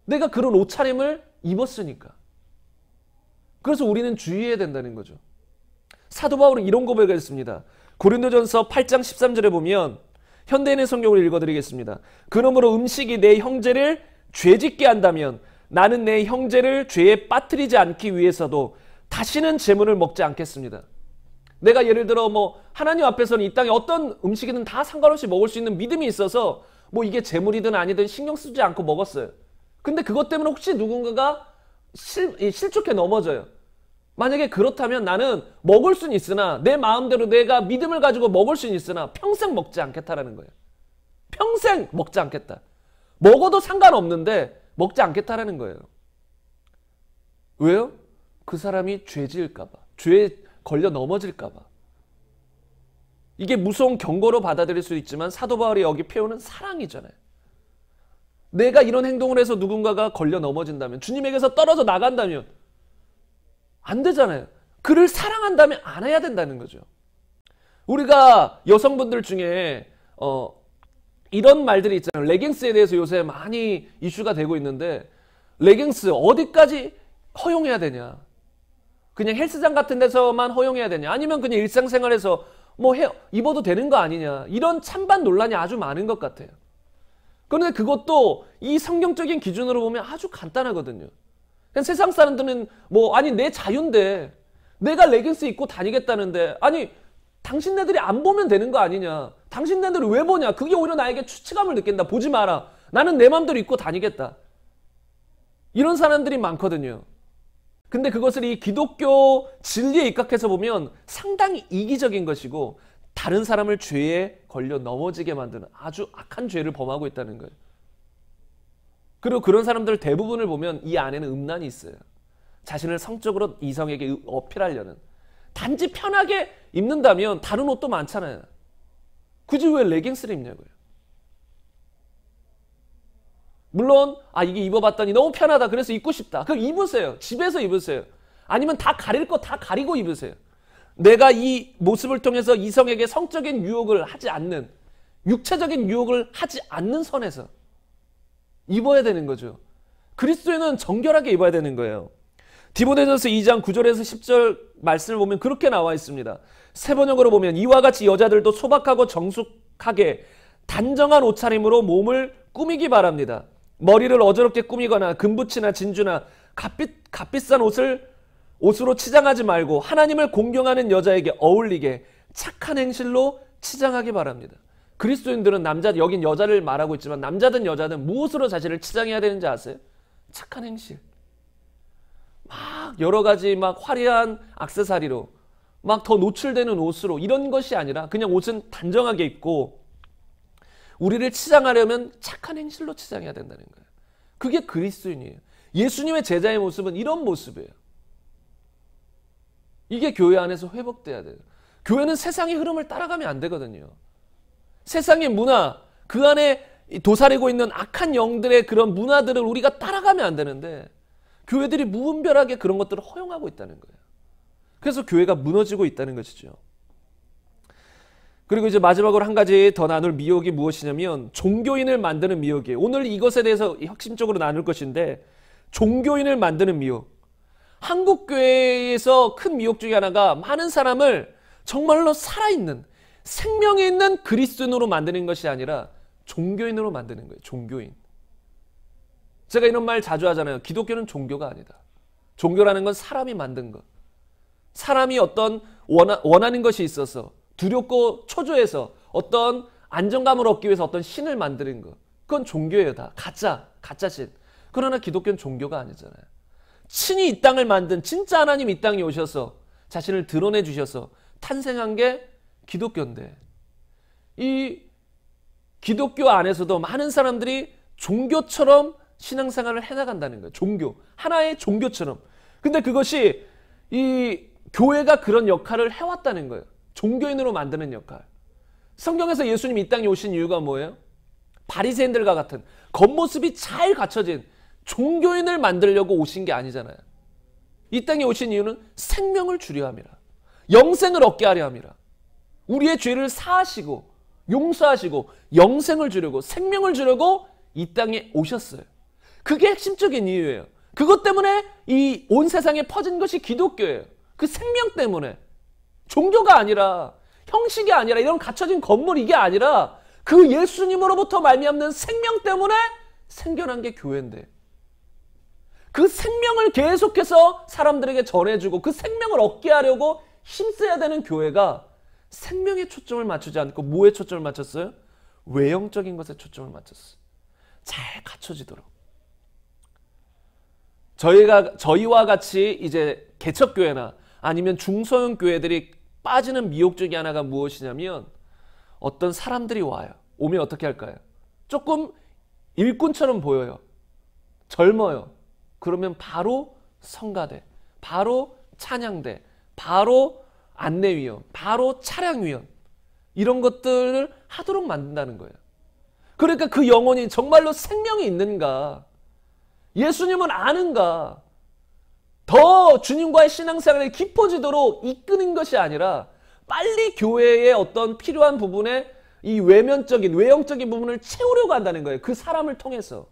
내가 그런 옷차림을 입었으니까. 그래서 우리는 주의해야 된다는 거죠. 사도 바울은 이런 고백을 했습니다. 고린도전서 8장 13절에 보면 현대인의 성경을 읽어드리겠습니다. 그러므로 음식이 내 형제를 죄짓게 한다면 나는 내 형제를 죄에 빠뜨리지 않기 위해서도 다시는 제물을 먹지 않겠습니다. 내가 예를 들어 하나님 앞에서는 이 땅에 어떤 음식이든 다 상관없이 먹을 수 있는 믿음이 있어서 이게 제물이든 아니든 신경 쓰지 않고 먹었어요. 근데 그것 때문에 혹시 누군가가 실족해 넘어져요. 만약에 그렇다면 나는 먹을 수는 있으나 내 마음대로 내가 믿음을 가지고 먹을 수는 있으나 평생 먹지 않겠다라는 거예요. 평생 먹지 않겠다. 먹어도 상관없는데 먹지 않겠다라는 거예요. 왜요? 그 사람이 죄 지을까 봐. 죄에 걸려 넘어질까 봐. 이게 무서운 경고로 받아들일 수 있지만 사도 바울이 여기 표현은 사랑이잖아요. 내가 이런 행동을 해서 누군가가 걸려 넘어진다면, 주님에게서 떨어져 나간다면 안 되잖아요. 그를 사랑한다면 안 해야 된다는 거죠. 우리가 여성분들 중에 이런 말들이 있잖아요. 레깅스에 대해서 요새 많이 이슈가 되고 있는데, 레깅스 어디까지 허용해야 되냐? 그냥 헬스장 같은 데서만 허용해야 되냐? 아니면 그냥 일상생활에서 입어도 되는 거 아니냐? 이런 찬반 논란이 아주 많은 것 같아요. 그런데 그것도 이 성경적인 기준으로 보면 아주 간단하거든요. 그냥 세상 사람들은 아니 내 자유인데 내가 레깅스 입고 다니겠다는데, 아니 당신네들이 안 보면 되는 거 아니냐? 당신네들이 왜 보냐? 그게 오히려 나에게 추치감을 느낀다. 보지 마라. 나는 내 맘대로 입고 다니겠다. 이런 사람들이 많거든요. 근데 그것을 이 기독교 진리에 입각해서 보면 상당히 이기적인 것이고 다른 사람을 죄에 걸려 넘어지게 만드는 아주 악한 죄를 범하고 있다는 거예요. 그리고 그런 사람들 대부분을 보면 이 안에는 음란이 있어요. 자신을 성적으로 이성에게 어필하려는. 단지 편하게 입는다면 다른 옷도 많잖아요. 굳이 왜 레깅스를 입냐고요. 물론 이게 입어봤더니 너무 편하다 그래서 입고 싶다. 그럼 입으세요. 집에서 입으세요. 아니면 다 가릴 거 다 가리고 입으세요. 내가 이 모습을 통해서 이성에게 성적인 유혹을 하지 않는, 육체적인 유혹을 하지 않는 선에서 입어야 되는 거죠. 그리스도인은 정결하게 입어야 되는 거예요. 디모데전서 2장 9절에서 10절 말씀을 보면 그렇게 나와 있습니다. 세 번역으로 보면 이와 같이 여자들도 소박하고 정숙하게 단정한 옷차림으로 몸을 꾸미기 바랍니다. 머리를 어지럽게 꾸미거나 금붙이나 진주나 값비싼 옷으로 치장하지 말고 하나님을 공경하는 여자에게 어울리게 착한 행실로 치장하기 바랍니다. 그리스도인들은 여긴 여자를 말하고 있지만 남자든 여자든 무엇으로 자신을 치장해야 되는지 아세요? 착한 행실. 막 여러 가지 막 화려한 액세서리로 막 더 노출되는 옷으로 이런 것이 아니라 그냥 옷은 단정하게 입고 우리를 치장하려면 착한 행실로 치장해야 된다는 거예요. 그게 그리스도인이에요. 예수님의 제자의 모습은 이런 모습이에요. 이게 교회 안에서 회복돼야 돼요. 교회는 세상의 흐름을 따라가면 안 되거든요. 세상의 문화, 그 안에 도사리고 있는 악한 영들의 그런 문화들을 우리가 따라가면 안 되는데 교회들이 무분별하게 그런 것들을 허용하고 있다는 거예요. 그래서 교회가 무너지고 있다는 것이죠. 그리고 이제 마지막으로 한 가지 더 나눌 미혹이 무엇이냐면 종교인을 만드는 미혹이에요. 오늘 이것에 대해서 핵심적으로 나눌 것인데 종교인을 만드는 미혹. 한국 교회에서 큰 미혹 중에 하나가 많은 사람을 정말로 살아있는 생명이 있는 그리스도인으로 만드는 것이 아니라 종교인으로 만드는 거예요. 종교인. 제가 이런 말 자주 하잖아요. 기독교는 종교가 아니다. 종교라는 건 사람이 만든 것. 사람이 어떤 원하는 것이 있어서 두렵고 초조해서 어떤 안정감을 얻기 위해서 어떤 신을 만드는 것. 그건 종교예요. 다 가짜 신. 그러나 기독교는 종교가 아니잖아요. 친히 이 땅을 만든 진짜 하나님 이 땅에 오셔서 자신을 드러내 주셔서 탄생한 게 기독교인데 이 기독교 안에서도 많은 사람들이 종교처럼 신앙생활을 해나간다는 거예요. 종교. 하나의 종교처럼. 근데 그것이 이 교회가 그런 역할을 해왔다는 거예요. 종교인으로 만드는 역할. 성경에서 예수님 이 땅에 오신 이유가 뭐예요? 바리새인들과 같은 겉모습이 잘 갖춰진 종교인을 만들려고 오신 게 아니잖아요. 이 땅에 오신 이유는 생명을 주려 함이라. 영생을 얻게 하려 함이라. 우리의 죄를 사하시고 용서하시고 영생을 주려고 생명을 주려고 이 땅에 오셨어요. 그게 핵심적인 이유예요. 그것 때문에 이 온 세상에 퍼진 것이 기독교예요. 그 생명 때문에. 종교가 아니라 형식이 아니라 이런 갖춰진 건물 이게 아니라 그 예수님으로부터 말미암는 생명 때문에 생겨난 게 교회인데 그 생명을 계속해서 사람들에게 전해주고 그 생명을 얻게 하려고 힘써야 되는 교회가 생명에 초점을 맞추지 않고 뭐에 초점을 맞췄어요? 외형적인 것에 초점을 맞췄어요. 잘 갖춰지도록. 저희와 같이 이제 개척교회나 아니면 중소형 교회들이 빠지는 미혹 중에 하나가 무엇이냐면 어떤 사람들이 와요. 오면 어떻게 할까요? 조금 일꾼처럼 보여요. 젊어요. 그러면 바로 성가대, 바로 찬양대, 바로 안내위원, 바로 차량위원 이런 것들을 하도록 만든다는 거예요. 그러니까 그 영혼이 정말로 생명이 있는가? 예수님은 아는가? 더 주님과의 신앙생활이 깊어지도록 이끄는 것이 아니라 빨리 교회의 어떤 필요한 부분에 이 외형적인 부분을 채우려고 한다는 거예요. 그 사람을 통해서.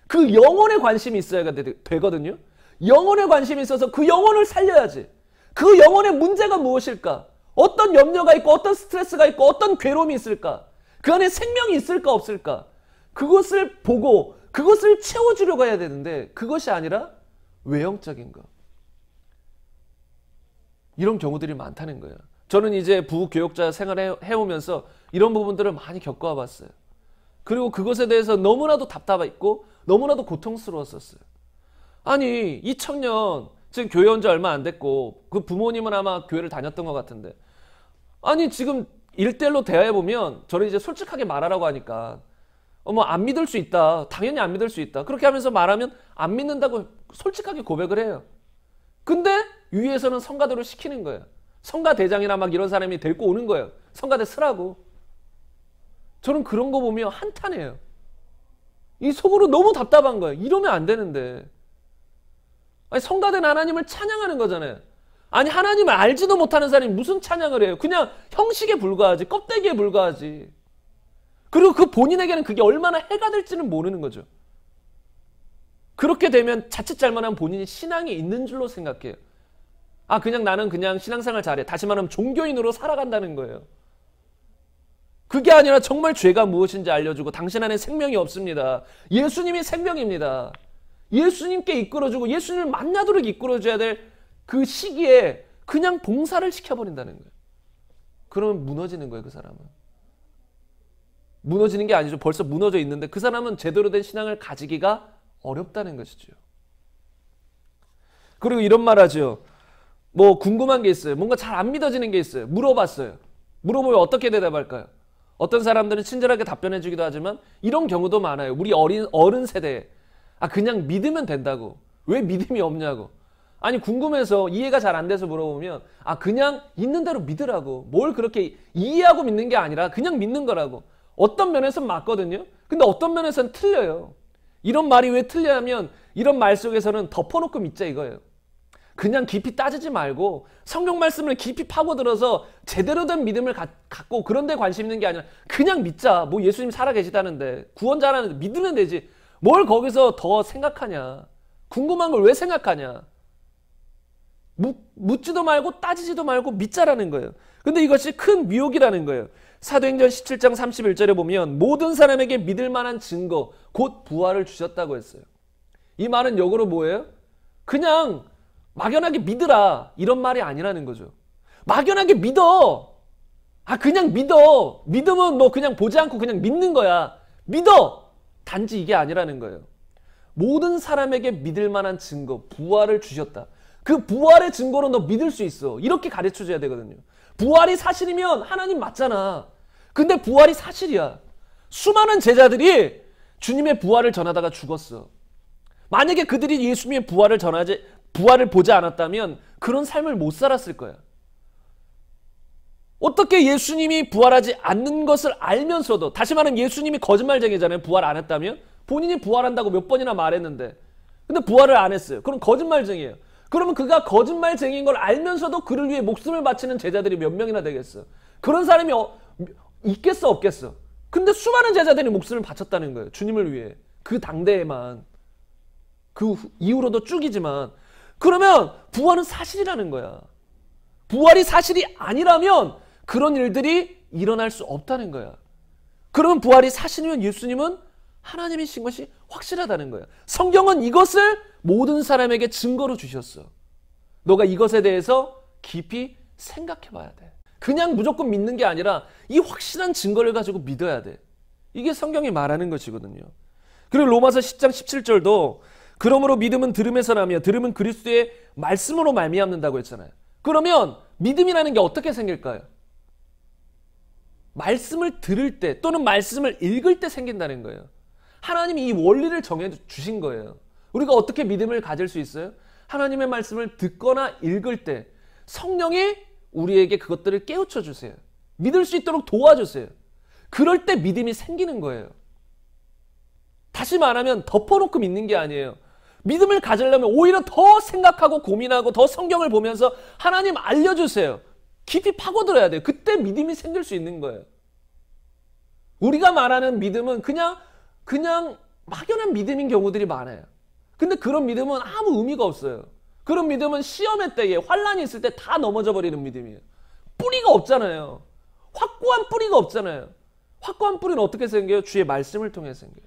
그 영혼에 관심이 있어야 되거든요. 영혼에 관심이 있어서 그 영혼을 살려야지. 그 영혼의 문제가 무엇일까? 어떤 염려가 있고 어떤 스트레스가 있고 어떤 괴로움이 있을까? 그 안에 생명이 있을까 없을까? 그것을 보고 그것을 채워주려고 해야 되는데 그것이 아니라 외형적인 것. 이런 경우들이 많다는 거예요. 저는 이제 부교육자 생활을 해오면서 이런 부분들을 많이 겪어와 봤어요. 그리고 그것에 대해서 너무나도 답답했고 너무나도 고통스러웠었어요. 아니 이 청년 지금 교회 온 지 얼마 안 됐고 그 부모님은 아마 교회를 다녔던 것 같은데 아니 지금 1대1로 대화해보면 저를 이제 솔직하게 말하라고 하니까 뭐 안 믿을 수 있다. 당연히 안 믿을 수 있다. 그렇게 하면서 말하면 안 믿는다고 솔직하게 고백을 해요. 근데 위에서는 성가대로 시키는 거예요. 성가대장이나 막 이런 사람이 데리고 오는 거예요. 성가대 쓰라고. 저는 그런 거 보면 한탄해요. 이 속으로 너무 답답한 거예요. 이러면 안 되는데. 아니 성가대는 하나님을 찬양하는 거잖아요. 아니 하나님을 알지도 못하는 사람이 무슨 찬양을 해요. 그냥 형식에 불과하지. 껍데기에 불과하지. 그리고 그 본인에게는 그게 얼마나 해가 될지는 모르는 거죠. 그렇게 되면 자칫 잘못하면 본인이 신앙이 있는 줄로 생각해요. 아 그냥 나는 그냥 신앙생활 잘해. 다시 말하면 종교인으로 살아간다는 거예요. 그게 아니라 정말 죄가 무엇인지 알려주고 당신 안에 생명이 없습니다. 예수님이 생명입니다. 예수님께 이끌어주고 예수님을 만나도록 이끌어줘야 될 그 시기에 그냥 봉사를 시켜버린다는 거예요. 그러면 무너지는 거예요. 그 사람은. 무너지는 게 아니죠. 벌써 무너져 있는데 그 사람은 제대로 된 신앙을 가지기가 어렵다는 것이죠. 그리고 이런 말 하죠. 뭐 궁금한 게 있어요. 뭔가 잘 안 믿어지는 게 있어요. 물어봤어요. 물어보면 어떻게 대답할까요? 어떤 사람들은 친절하게 답변해 주기도 하지만 이런 경우도 많아요. 우리 어른 세대에. 아 그냥 믿으면 된다고. 왜 믿음이 없냐고. 아니 궁금해서 이해가 잘 안 돼서 물어보면 아 그냥 있는 대로 믿으라고. 뭘 그렇게 이해하고 믿는 게 아니라 그냥 믿는 거라고. 어떤 면에서는 맞거든요. 근데 어떤 면에서는 틀려요. 이런 말이 왜 틀려하면 이런 말 속에서는 덮어놓고 믿자 이거예요. 그냥 깊이 따지지 말고 성경 말씀을 깊이 파고들어서 제대로 된 믿음을 갖고 그런 데 관심 있는 게 아니라 그냥 믿자. 뭐 예수님 살아계시다는데 구원자라는데 믿으면 되지. 뭘 거기서 더 생각하냐. 궁금한 걸 왜 생각하냐. 묻지도 말고 따지지도 말고 믿자라는 거예요. 근데 이것이 큰 미혹이라는 거예요. 사도행전 17장 31절에 보면 모든 사람에게 믿을 만한 증거 곧 부활을 주셨다고 했어요. 이 말은 역으로 뭐예요? 그냥 막연하게 믿으라 이런 말이 아니라는 거죠. 막연하게 믿어. 아 그냥 믿어. 믿으면 너 그냥 보지 않고 그냥 믿는 거야. 믿어. 단지 이게 아니라는 거예요. 모든 사람에게 믿을 만한 증거 부활을 주셨다. 그 부활의 증거로 너 믿을 수 있어. 이렇게 가르쳐줘야 되거든요. 부활이 사실이면 하나님 맞잖아. 근데 부활이 사실이야. 수많은 제자들이 주님의 부활을 전하다가 죽었어. 만약에 그들이 예수님의 부활을 보지 않았다면 그런 삶을 못 살았을 거야. 어떻게 예수님이 부활하지 않는 것을 알면서도, 다시 말하면 예수님이 거짓말쟁이잖아요. 부활 안 했다면. 본인이 부활한다고 몇 번이나 말했는데 근데 부활을 안 했어요. 그럼 거짓말쟁이에요. 그러면 그가 거짓말쟁이인 걸 알면서도 그를 위해 목숨을 바치는 제자들이 몇 명이나 되겠어. 그런 사람이 있겠어 없겠어. 근데 수많은 제자들이 목숨을 바쳤다는 거예요. 주님을 위해. 그 당대에만. 그 이후로도 쭉이지만. 그러면 부활은 사실이라는 거야. 부활이 사실이 아니라면 그런 일들이 일어날 수 없다는 거야. 그러면 부활이 사실이면 예수님은 하나님이신 것이 확실하다는 거야. 성경은 이것을 모든 사람에게 증거로 주셨어. 너가 이것에 대해서 깊이 생각해 봐야 돼. 그냥 무조건 믿는 게 아니라 이 확실한 증거를 가지고 믿어야 돼. 이게 성경이 말하는 것이거든요. 그리고 로마서 10장 17절도 그러므로 믿음은 들음에서 나며 들음은 그리스도의 말씀으로 말미암는다고 했잖아요. 그러면 믿음이라는 게 어떻게 생길까요? 말씀을 들을 때 또는 말씀을 읽을 때 생긴다는 거예요. 하나님이 이 원리를 정해 주신 거예요. 우리가 어떻게 믿음을 가질 수 있어요? 하나님의 말씀을 듣거나 읽을 때 성령이 우리에게 그것들을 깨우쳐 주세요. 믿을 수 있도록 도와주세요. 그럴 때 믿음이 생기는 거예요. 다시 말하면 덮어놓고 믿는 게 아니에요. 믿음을 가지려면 오히려 더 생각하고 고민하고 더 성경을 보면서 하나님 알려주세요. 깊이 파고들어야 돼요. 그때 믿음이 생길 수 있는 거예요. 우리가 말하는 믿음은 그냥 막연한 믿음인 경우들이 많아요. 근데 그런 믿음은 아무 의미가 없어요. 그런 믿음은 시험의 때에 환란이 있을 때 다 넘어져 버리는 믿음이에요. 뿌리가 없잖아요. 확고한 뿌리가 없잖아요. 확고한 뿌리는 어떻게 생겨요? 주의 말씀을 통해서 생겨요.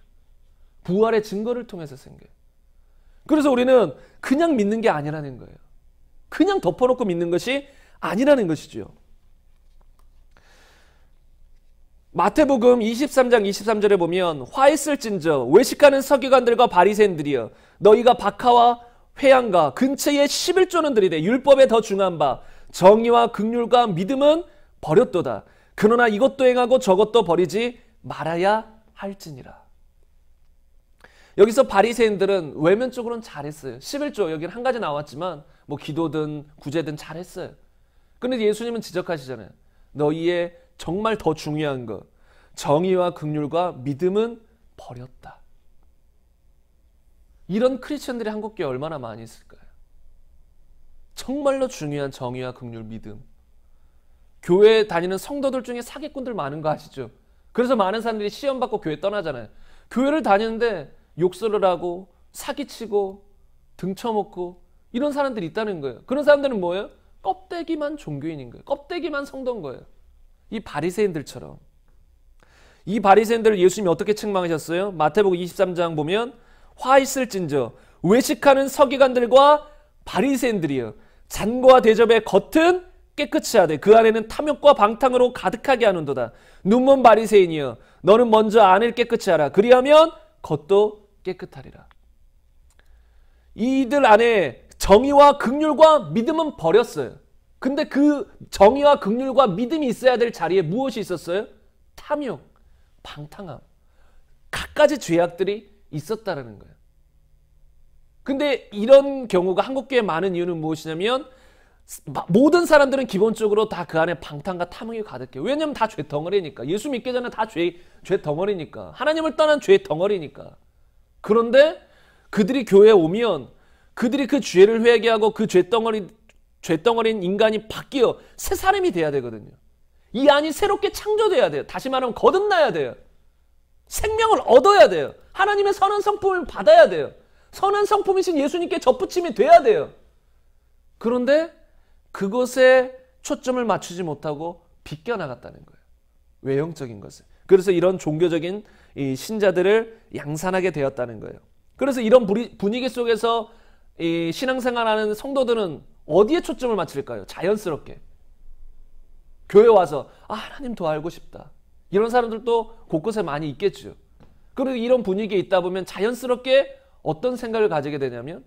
부활의 증거를 통해서 생겨요. 그래서 우리는 그냥 믿는 게 아니라는 거예요. 그냥 덮어놓고 믿는 것이 아니라는 것이죠. 마태복음 23장 23절에 보면 화 있을진저 외식하는 서기관들과 바리새인들이여 너희가 박하와 회양과 근처에 11조는 들이되 율법에 더 중한 바 정의와 긍휼과 믿음은 버렸도다. 그러나 이것도 행하고 저것도 버리지 말아야 할지니라. 여기서 바리새인들은 외면적으로는 잘했어요. 11조 여기는 한 가지 나왔지만 뭐 기도든 구제든 잘했어요. 그런데 예수님은 지적하시잖아요. 너희의 정말 더 중요한 것, 정의와 긍휼과 믿음은 버렸다. 이런 크리스천들이 한국교회에 얼마나 많이 있을까요? 정말로 중요한 정의와 긍휼, 믿음. 교회 다니는 성도들 중에 사기꾼들 많은 거 아시죠? 그래서 많은 사람들이 시험 받고 교회 떠나잖아요. 교회를 다니는데 욕설을 하고 사기치고 등쳐먹고 이런 사람들이 있다는 거예요. 그런 사람들은 뭐예요? 껍데기만 종교인인 거예요. 껍데기만 성도인 거예요. 이 바리새인들처럼. 이 바리새인들을 예수님이 어떻게 책망하셨어요? 마태복음 23장 보면 화 있을진저 외식하는 서기관들과 바리새인들이여 잔과 대접의 겉은 깨끗이 하되 그 안에는 탐욕과 방탕으로 가득하게 하는도다. 눈먼 바리새인이여 너는 먼저 안을 깨끗이 하라. 그리하면 겉도 깨끗하리라. 이들 안에 정의와 긍휼과 믿음은 버렸어요. 근데 그 정의와 긍휼과 믿음이 있어야 될 자리에 무엇이 있었어요? 탐욕, 방탕함, 갖가지 죄악들이 있었다는 거예요. 근데 이런 경우가 한국교회에 많은 이유는 무엇이냐면 모든 사람들은 기본적으로 다 그 안에 방탕과 탐욕이 가득해요. 왜냐하면 다 죄 덩어리니까. 예수 믿기 전에 다 죄 덩어리니까. 하나님을 떠난 죄 덩어리니까. 그런데 그들이 교회에 오면 그들이 그 죄를 회개하고 그 죄 덩어리인 인간이 바뀌어 새 사람이 돼야 되거든요. 이 안이 새롭게 창조돼야 돼요. 다시 말하면 거듭나야 돼요. 생명을 얻어야 돼요. 하나님의 선한 성품을 받아야 돼요. 선한 성품이신 예수님께 접붙임이 돼야 돼요. 그런데 그것에 초점을 맞추지 못하고 비껴나갔다는 거예요. 외형적인 것을. 그래서 이런 종교적인 이 신자들을 양산하게 되었다는 거예요. 그래서 이런 분위기 속에서 이 신앙생활하는 성도들은 어디에 초점을 맞출까요? 자연스럽게. 교회 와서 하나님 더 알고 싶다. 이런 사람들도 곳곳에 많이 있겠죠. 그리고 이런 분위기에 있다 보면 자연스럽게 어떤 생각을 가지게 되냐면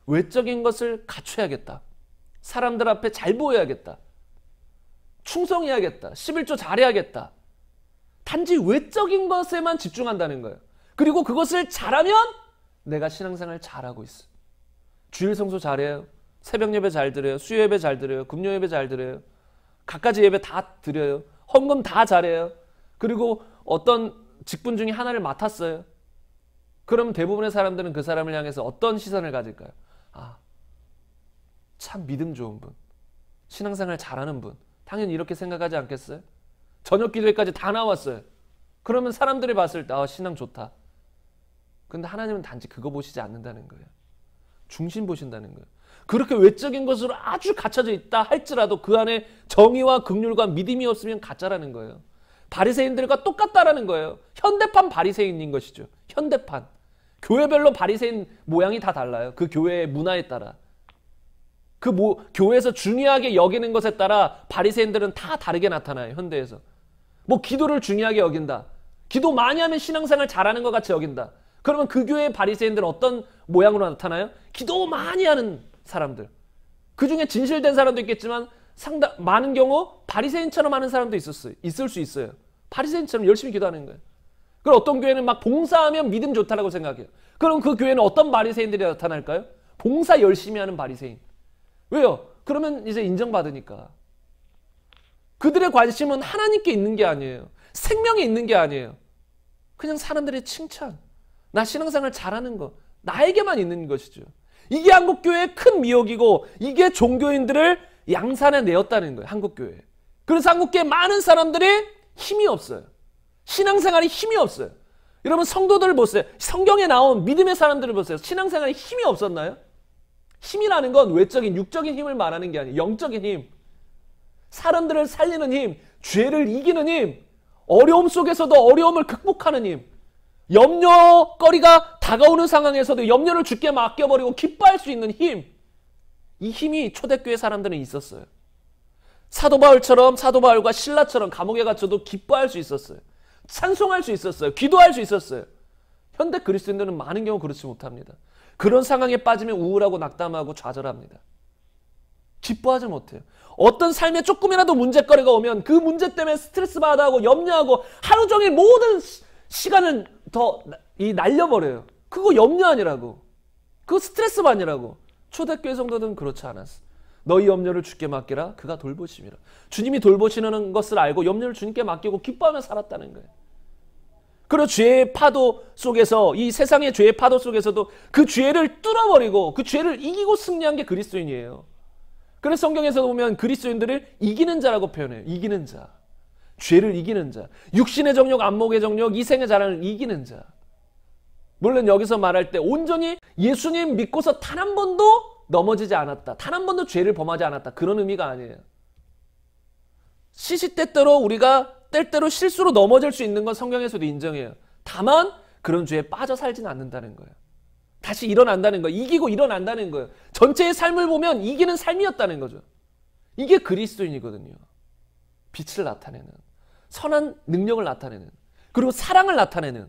외적인 것을 갖춰야겠다. 사람들 앞에 잘 보여야겠다. 충성해야겠다. 11조 잘해야겠다. 단지 외적인 것에만 집중한다는 거예요. 그리고 그것을 잘하면 내가 신앙생활 잘하고 있어. 주일 성수 잘해요. 새벽 예배 잘 드려요. 수요 예배 잘 드려요. 금요 예배 잘 드려요. 갖가지 예배 다 드려요. 헌금 다 잘해요. 그리고 어떤 직분 중에 하나를 맡았어요. 그럼 대부분의 사람들은 그 사람을 향해서 어떤 시선을 가질까요? 참 믿음 좋은 분, 신앙생활 잘하는 분, 당연히 이렇게 생각하지 않겠어요? 저녁 기도회까지 다 나왔어요. 그러면 사람들이 봤을 때 신앙 좋다. 근데 하나님은 단지 그거 보시지 않는다는 거예요. 중심 보신다는 거예요. 그렇게 외적인 것으로 아주 갇혀져 있다 할지라도 그 안에 정의와 긍휼과 믿음이 없으면 가짜라는 거예요. 바리새인들과 똑같다라는 거예요. 현대판 바리새인인 것이죠. 현대판. 교회별로 바리새인 모양이 다 달라요. 그 교회의 문화에 따라. 교회에서 중요하게 여기는 것에 따라 바리새인들은 다 다르게 나타나요. 현대에서. 기도를 중요하게 여긴다. 기도 많이 하면 신앙생활 잘하는 것 같이 여긴다. 그러면 그 교회의 바리새인들은 어떤 모양으로 나타나요? 기도 많이 하는 사람들. 그 중에 진실된 사람도 있겠지만 많은 경우 바리새인처럼 하는 사람도 있을 수 있어요. 바리새인처럼 열심히 기도하는 거예요. 그리고 어떤 교회는 막 봉사하면 믿음 좋다라고 생각해요. 그럼 그 교회는 어떤 바리새인들이 나타날까요? 봉사 열심히 하는 바리새인. 왜요? 그러면 이제 인정받으니까. 그들의 관심은 하나님께 있는 게 아니에요. 생명에 있는 게 아니에요. 그냥 사람들의 칭찬. 나 신앙생활 잘하는 거. 나에게만 있는 것이죠. 이게 한국교회의 큰 미혹이고 이게 종교인들을 양산해 내었다는 거예요. 한국교회. 그래서 한국교회 많은 사람들이 힘이 없어요. 신앙생활이 힘이 없어요. 여러분 성도들을 보세요. 성경에 나온 믿음의 사람들을 보세요. 신앙생활에 힘이 없었나요? 힘이라는 건 외적인 육적인 힘을 말하는 게 아니에요. 영적인 힘. 사람들을 살리는 힘. 죄를 이기는 힘. 어려움 속에서도 어려움을 극복하는 힘. 염려거리가 다가오는 상황에서도 염려를 주께 맡겨버리고 기뻐할 수 있는 힘. 이 힘이 초대교회 사람들은 있었어요. 사도 바울과 신라처럼 감옥에 갇혀도 기뻐할 수 있었어요. 찬송할 수 있었어요. 기도할 수 있었어요. 현대 그리스도인들은 많은 경우 그렇지 못합니다. 그런 상황에 빠지면 우울하고 낙담하고 좌절합니다. 기뻐하지 못해요. 어떤 삶에 조금이라도 문제거리가 오면 그 문제 때문에 스트레스 받아하고 염려하고 하루 종일 모든 시간을 날려버려요. 그거 염려 아니라고. 그거 스트레스 받으라고. 초대교회 성도들은 그렇지 않았어. 너희 염려를 주께 맡기라. 그가 돌보심이라. 주님이 돌보시는 것을 알고 염려를 주님께 맡기고 기뻐하며 살았다는 거예요. 그리고 죄의 파도 속에서, 이 세상의 죄의 파도 속에서도 그 죄를 뚫어버리고 그 죄를 이기고 승리한 게 그리스도인이에요. 그래서 성경에서 보면 그리스도인들을 이기는 자라고 표현해요. 이기는 자. 죄를 이기는 자. 육신의 정욕, 안목의 정욕, 이생의 자랑을 이기는 자. 물론 여기서 말할 때 온전히 예수님 믿고서 단 한 번도 넘어지지 않았다. 단 한 번도 죄를 범하지 않았다. 그런 의미가 아니에요. 시시때때로 우리가 때때로 실수로 넘어질 수 있는 건 성경에서도 인정해요. 다만 그런 죄에 빠져 살지는 않는다는 거예요. 다시 일어난다는 거예요. 이기고 일어난다는 거예요. 전체의 삶을 보면 이기는 삶이었다는 거죠. 이게 그리스도인이거든요. 빛을 나타내는, 선한 능력을 나타내는, 그리고 사랑을 나타내는.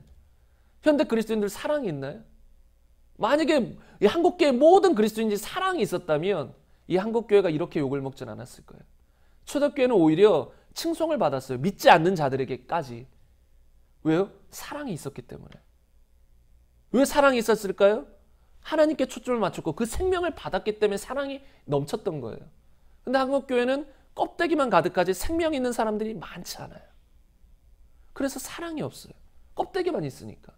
현대 그리스도인들 사랑이 있나요? 만약에 이 한국교회 모든 그리스도인들이 사랑이 있었다면 이 한국교회가 이렇게 욕을 먹진 않았을 거예요. 초대교회는 오히려 칭송을 받았어요. 믿지 않는 자들에게까지. 왜요? 사랑이 있었기 때문에. 왜 사랑이 있었을까요? 하나님께 초점을 맞췄고 그 생명을 받았기 때문에 사랑이 넘쳤던 거예요. 근데 한국교회는 껍데기만 가득하지 생명 있는 사람들이 많지 않아요. 그래서 사랑이 없어요. 껍데기만 있으니까.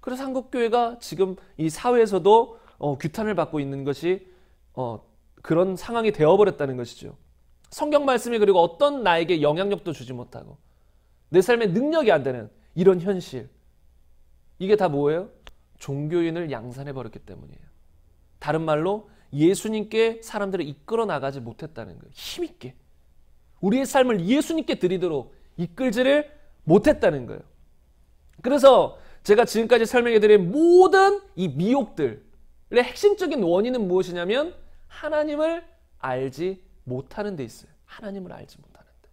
그래서 한국교회가 지금 이 사회에서도 규탄을 받고 있는 것이 그런 상황이 되어버렸다는 것이죠. 성경 말씀이 그리고 어떤 나에게 영향력도 주지 못하고 내 삶에 능력이 안 되는 이런 현실. 이게 다 뭐예요? 종교인을 양산해버렸기 때문이에요. 다른 말로 예수님께 사람들을 이끌어 나가지 못했다는 거예요. 힘있게. 우리의 삶을 예수님께 드리도록 이끌지를 못했다는 거예요. 그래서 제가 지금까지 설명해드린 모든 이 미혹들의 핵심적인 원인은 무엇이냐면 하나님을 알지 못하는 데 있어요. 하나님을 알지 못하는 데.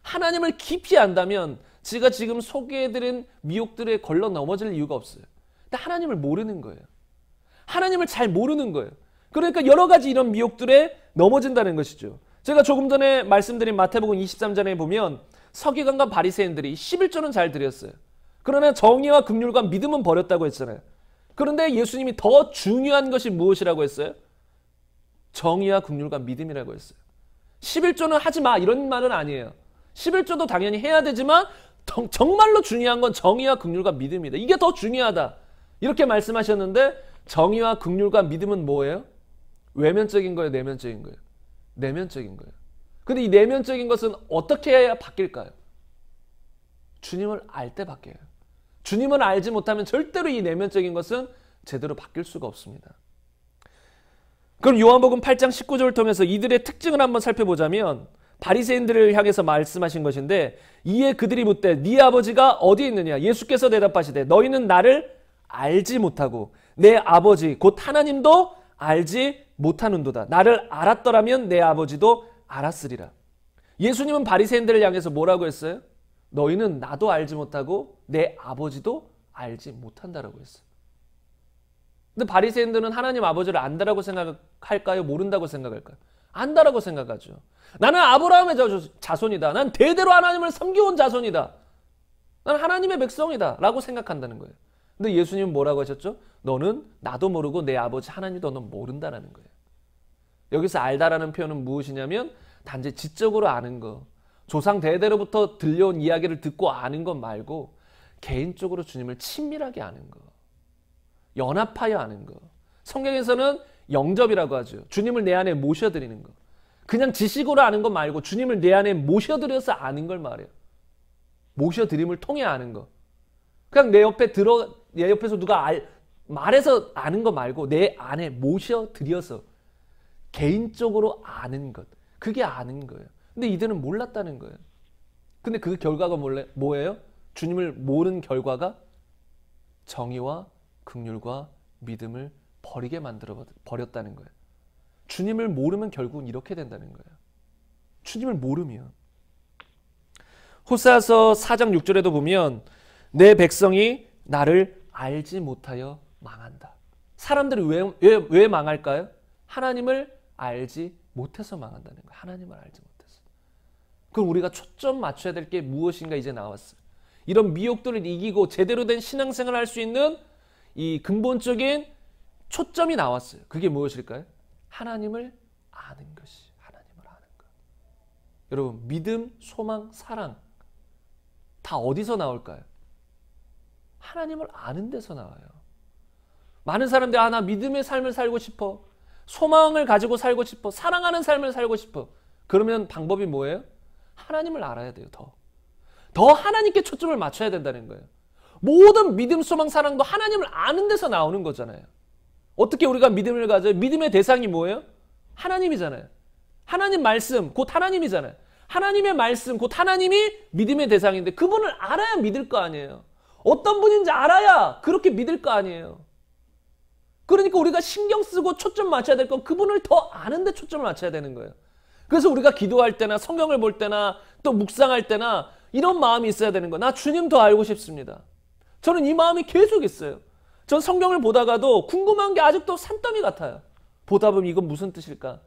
하나님을 깊이 안다면 제가 지금 소개해드린 미혹들에 걸러 넘어질 이유가 없어요. 근데 하나님을 모르는 거예요. 하나님을 잘 모르는 거예요. 그러니까 여러 가지 이런 미혹들에 넘어진다는 것이죠. 제가 조금 전에 말씀드린 마태복음 23장에 보면 서기관과 바리새인들이 11조는 잘 드렸어요. 그러나 정의와 긍휼과 믿음은 버렸다고 했잖아요. 그런데 예수님이 더 중요한 것이 무엇이라고 했어요? 정의와 긍휼과 믿음이라고 했어요. 11조는 하지 마 이런 말은 아니에요. 11조도 당연히 해야 되지만 정말로 중요한 건 정의와 긍휼과 믿음이다. 이게 더 중요하다. 이렇게 말씀하셨는데 정의와 긍휼과 믿음은 뭐예요? 외면적인 거예요? 내면적인 거예요? 내면적인 거예요. 근데 이 내면적인 것은 어떻게 해야 바뀔까요? 주님을 알 때 바뀌어요. 주님을 알지 못하면 절대로 이 내면적인 것은 제대로 바뀔 수가 없습니다. 그럼 요한복음 8장 19절을 통해서 이들의 특징을 한번 살펴보자면 바리새인들을 향해서 말씀하신 것인데 이에 그들이 묻되 네 아버지가 어디 있느냐? 예수께서 대답하시되 너희는 나를 알지 못하고 내 아버지 곧 하나님도 알지 못하는도다. 나를 알았더라면 내 아버지도 알았으리라. 예수님은 바리새인들을 향해서 뭐라고 했어요? 너희는 나도 알지 못하고 내 아버지도 알지 못한다라고 했어요. 근데 바리새인들은 하나님 아버지를 안다라고 생각할까요? 모른다고 생각할까요? 안다라고 생각하죠. 나는 아브라함의 자손이다. 난 대대로 하나님을 섬겨온 자손이다. 난 하나님의 백성이다 라고 생각한다는 거예요. 근데 예수님은 뭐라고 하셨죠? 너는 나도 모르고 내 아버지 하나님도 넌 모른다라는 거예요. 여기서 알다라는 표현은 무엇이냐면 단지 지적으로 아는 거, 조상 대대로부터 들려온 이야기를 듣고 아는 것 말고 개인적으로 주님을 친밀하게 아는 거, 연합하여 아는 거. 성경에서는 영접이라고 하죠. 주님을 내 안에 모셔드리는 거. 그냥 지식으로 아는 것 말고 주님을 내 안에 모셔드려서 아는 걸 말해요. 모셔드림을 통해 아는 거. 그냥 내 옆에서 누가 말해서 아는 거 말고 내 안에 모셔드려서 개인적으로 아는 것. 그게 아는 거예요. 근데 이들은 몰랐다는 거예요. 근데 그 결과가 뭐예요? 주님을 모르는 결과가 정의와 긍휼과 믿음을 버리게 버렸다는 거예요. 주님을 모르면 결국은 이렇게 된다는 거예요. 주님을 모르면. 호세아서 4장 6절에도 보면 내 백성이 나를 알지 못하여 망한다. 사람들이 왜 망할까요? 하나님을 알지 못해서 망한다는 거예요. 하나님을 알지 못해서. 그럼 우리가 초점 맞춰야 될 게 무엇인가 이제 나왔어요. 이런 미혹들을 이기고 제대로 된 신앙생활을 할 수 있는 이 근본적인 초점이 나왔어요. 그게 무엇일까요? 하나님을 아는 것이. 하나님을 아는 것. 여러분, 믿음, 소망, 사랑 다 어디서 나올까요? 하나님을 아는 데서 나와요. 많은 사람들이 나 믿음의 삶을 살고 싶어. 소망을 가지고 살고 싶어. 사랑하는 삶을 살고 싶어. 그러면 방법이 뭐예요? 하나님을 알아야 돼요. 더 하나님께 초점을 맞춰야 된다는 거예요. 모든 믿음, 소망, 사랑도 하나님을 아는 데서 나오는 거잖아요. 어떻게 우리가 믿음을 가져요? 믿음의 대상이 뭐예요? 하나님이잖아요. 하나님 말씀, 곧 하나님이잖아요. 하나님의 말씀, 곧 하나님이 믿음의 대상인데 그분을 알아야 믿을 거 아니에요. 어떤 분인지 알아야 그렇게 믿을 거 아니에요. 그러니까 우리가 신경 쓰고 초점 맞춰야 될 건 그분을 더 아는 데 초점을 맞춰야 되는 거예요. 그래서 우리가 기도할 때나 성경을 볼 때나 또 묵상할 때나 이런 마음이 있어야 되는 거예요. 나 주님 더 알고 싶습니다. 저는 이 마음이 계속 있어요. 전 성경을 보다가도 궁금한 게 아직도 산더미 같아요. 보다 보면 이건 무슨 뜻일까?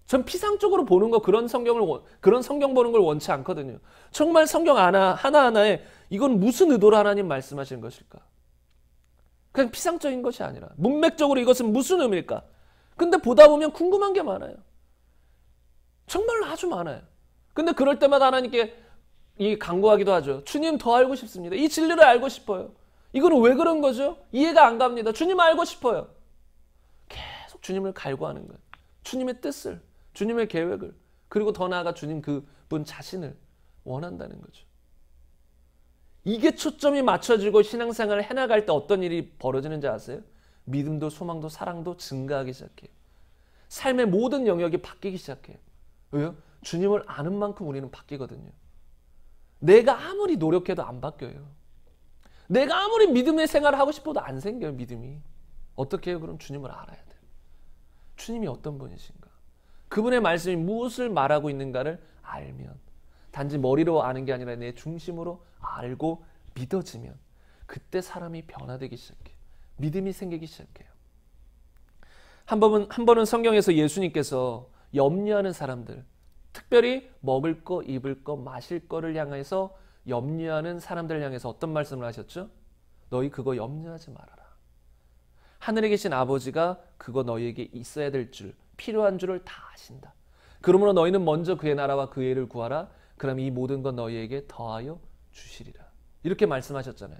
전 피상적으로 보는 거 그런 성경 보는 걸 원치 않거든요. 정말 성경 하나하나에 이건 무슨 의도로 하나님 말씀하시는 것일까? 그냥 피상적인 것이 아니라 문맥적으로 이것은 무슨 의미일까? 근데 보다 보면 궁금한 게 많아요. 정말로 아주 많아요. 근데 그럴 때마다 하나님께 간구하기도 하죠. 주님 더 알고 싶습니다. 이 진리를 알고 싶어요. 이거는 왜 그런 거죠? 이해가 안 갑니다. 주님 알고 싶어요. 계속 주님을 갈구하는 거예요. 주님의 뜻을, 주님의 계획을, 그리고 더 나아가 주님 그분 자신을 원한다는 거죠. 이게 초점이 맞춰지고 신앙생활을 해나갈 때 어떤 일이 벌어지는지 아세요? 믿음도 소망도 사랑도 증가하기 시작해요. 삶의 모든 영역이 바뀌기 시작해요. 왜요? 주님을 아는 만큼 우리는 바뀌거든요. 내가 아무리 노력해도 안 바뀌어요. 내가 아무리 믿음의 생활을 하고 싶어도 안 생겨요. 믿음이. 어떻게 해요? 그럼 주님을 알아야 돼요. 주님이 어떤 분이신가? 그분의 말씀이 무엇을 말하고 있는가를 알면, 단지 머리로 아는 게 아니라 내 중심으로 알고 믿어지면 그때 사람이 변화되기 시작해요. 믿음이 생기기 시작해요. 한 번은 성경에서 예수님께서 염려하는 사람들, 특별히 먹을 거, 입을 거, 마실 거를 향해서 염려하는 사람들을 향해서 어떤 말씀을 하셨죠? 너희 그거 염려하지 말아라. 하늘에 계신 아버지가 그거 너희에게 있어야 될 줄, 필요한 줄을 다 아신다. 그러므로 너희는 먼저 그의 나라와 그의 의를 구하라. 그럼 이 모든 건 너희에게 더하여 주시리라. 이렇게 말씀하셨잖아요.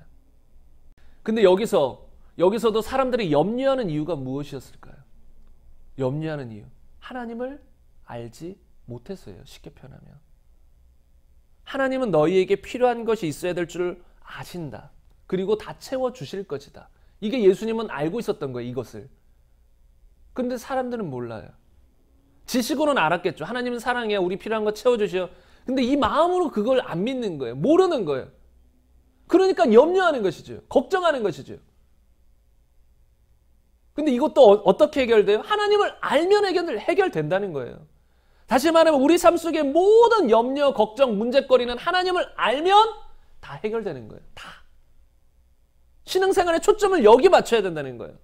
근데 여기서도 사람들이 염려하는 이유가 무엇이었을까요? 염려하는 이유. 하나님을 알지 못해서예요. 쉽게 표현하면. 하나님은 너희에게 필요한 것이 있어야 될 줄 아신다. 그리고 다 채워주실 것이다. 이게 예수님은 알고 있었던 거예요. 이것을. 근데 사람들은 몰라요. 지식으로는 알았겠죠. 하나님은 사랑해요. 우리 필요한 거 채워주시오. 근데 이 마음으로 그걸 안 믿는 거예요. 모르는 거예요. 그러니까 염려하는 것이죠. 걱정하는 것이죠. 근데 이것도 어떻게 해결돼요? 하나님을 알면 해결된다는 거예요. 다시 말하면 우리 삶 속의 모든 염려, 걱정, 문제거리는 하나님을 알면 다 해결되는 거예요. 다. 신앙생활의 초점을 여기 맞춰야 된다는 거예요.